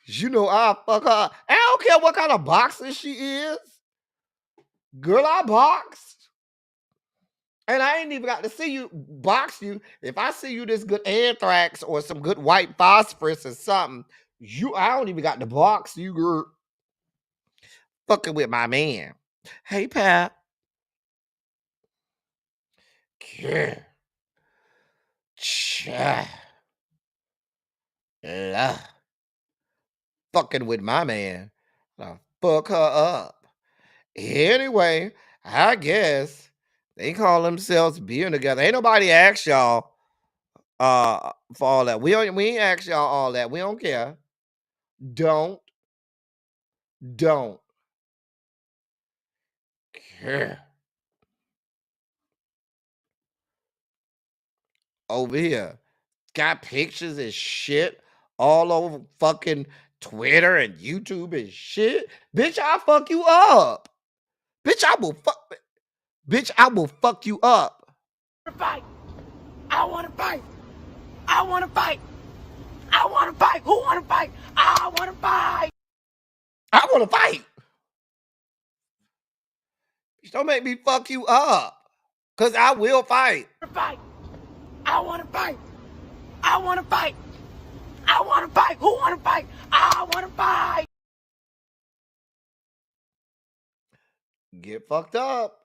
You know I fuck her. I don't care what kind of boxer she is. Girl, I boxed. And I ain't even got to see you box you. If I see you this good anthrax or some good white phosphorus or something, I don't even got to box you, girl. Fucking with my man. Hey, Pat. Yeah. Fucking with my man. I'll fuck her up. Anyway, I guess they call themselves being together. Ain't nobody asked y'all for all that. We ain't asked y'all all that. We don't care. Don't care. Over here. Got pictures and shit all over fucking Twitter and YouTube and shit. Bitch, I'll fuck you up. Bitch, I will fuck you up. Fight. I want to fight. I want to fight. I want to fight. Who want to fight? I want to fight. I want to fight. Don't make me fuck you up. Because I will fight. Fight. I want to fight. I want to fight. I want to fight. Who want to fight? I want to fight. Get fucked up.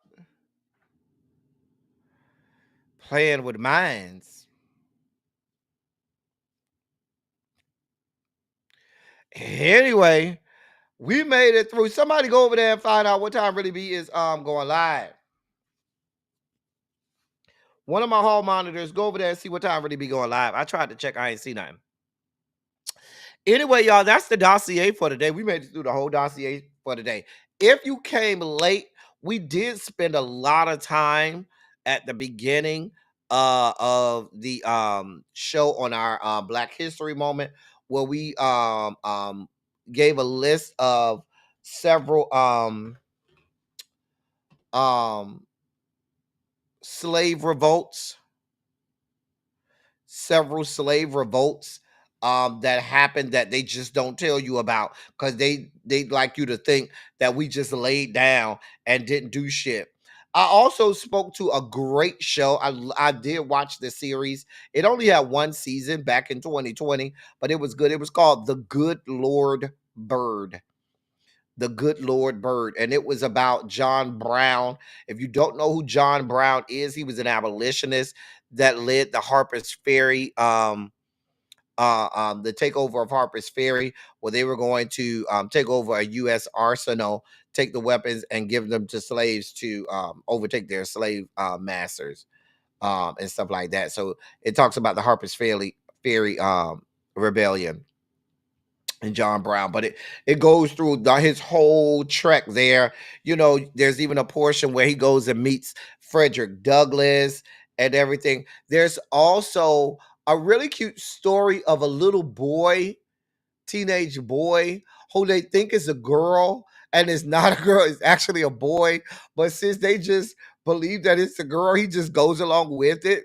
Playing with minds. Anyway, we made it through. Somebody go over there and find out what time Really B is going live. One of my hall monitors, go over there and see what time Really B going live. I tried to check. I ain't see nothing. Anyway, y'all, that's the dossier for today. We made it through the whole dossier for today. If you came late, we did spend a lot of time at the beginning of the show on our Black History Moment, where we gave a list of several slave revolts that happened that they just don't tell you about, because they'd like you to think that we just laid down and didn't do shit. I also spoke to a great show. I did watch the series. It only had one season back in 2020, but it was good. It was called The Good Lord Bird. The Good Lord Bird. And it was about John Brown. If you don't know who John Brown is, he was an abolitionist that led the Harper's Ferry the takeover of Harper's Ferry, where they were going to take over a U.S. arsenal, take the weapons, and give them to slaves to overtake their slave masters and stuff like that. So it talks about the Harper's Ferry rebellion and John Brown, but it goes through his whole trek there. You know, there's even a portion where he goes and meets Frederick Douglass and everything. There's also a really cute story of a little boy, teenage boy, who they think is a girl, and it's not a girl, it's actually a boy. But since they just believe that it's a girl, he just goes along with it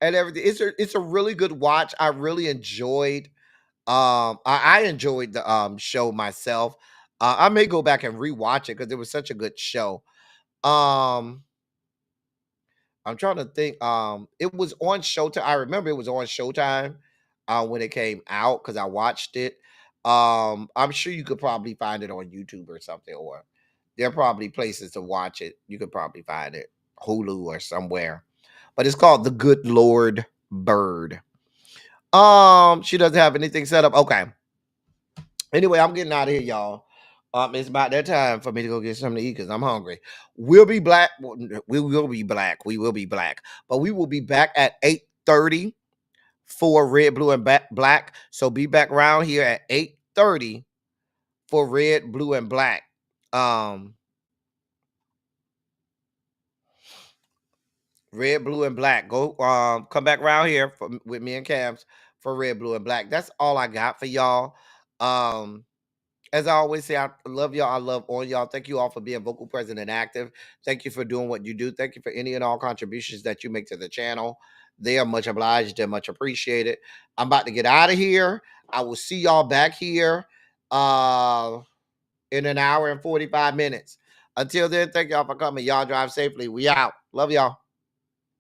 and everything. It's a really good watch. I really enjoyed I enjoyed the show myself. I may go back and rewatch it because it was such a good show. I'm trying to think. It was on Showtime. I remember it was on Showtime when it came out because I watched it. I'm sure you could probably find it on YouTube or something, or there are probably places to watch it. You could probably find it, Hulu or somewhere. But it's called The Good Lord Bird. She doesn't have anything set up. Okay. Anyway, I'm getting out of here, y'all. It's about that time for me to go get something to eat because I'm hungry. We'll be black. We will be black. We will be black. But we will be back at 8:30 for Red, Blue, and Black. So be back around here at 8:30 for Red, Blue, and Black. Red, Blue, and Black. Go come back around here with me and Cams for Red, Blue, and Black. That's all I got for y'all. As I always say, I love y'all. I love all y'all. Thank you all for being vocal, present, and active. Thank you for doing what you do. Thank you for any and all contributions that you make to the channel. They are much obliged and much appreciated. I'm about to get out of here. I will see y'all back here in an hour and 45 minutes. Until then, thank y'all for coming. Y'all drive safely. We out. Love y'all.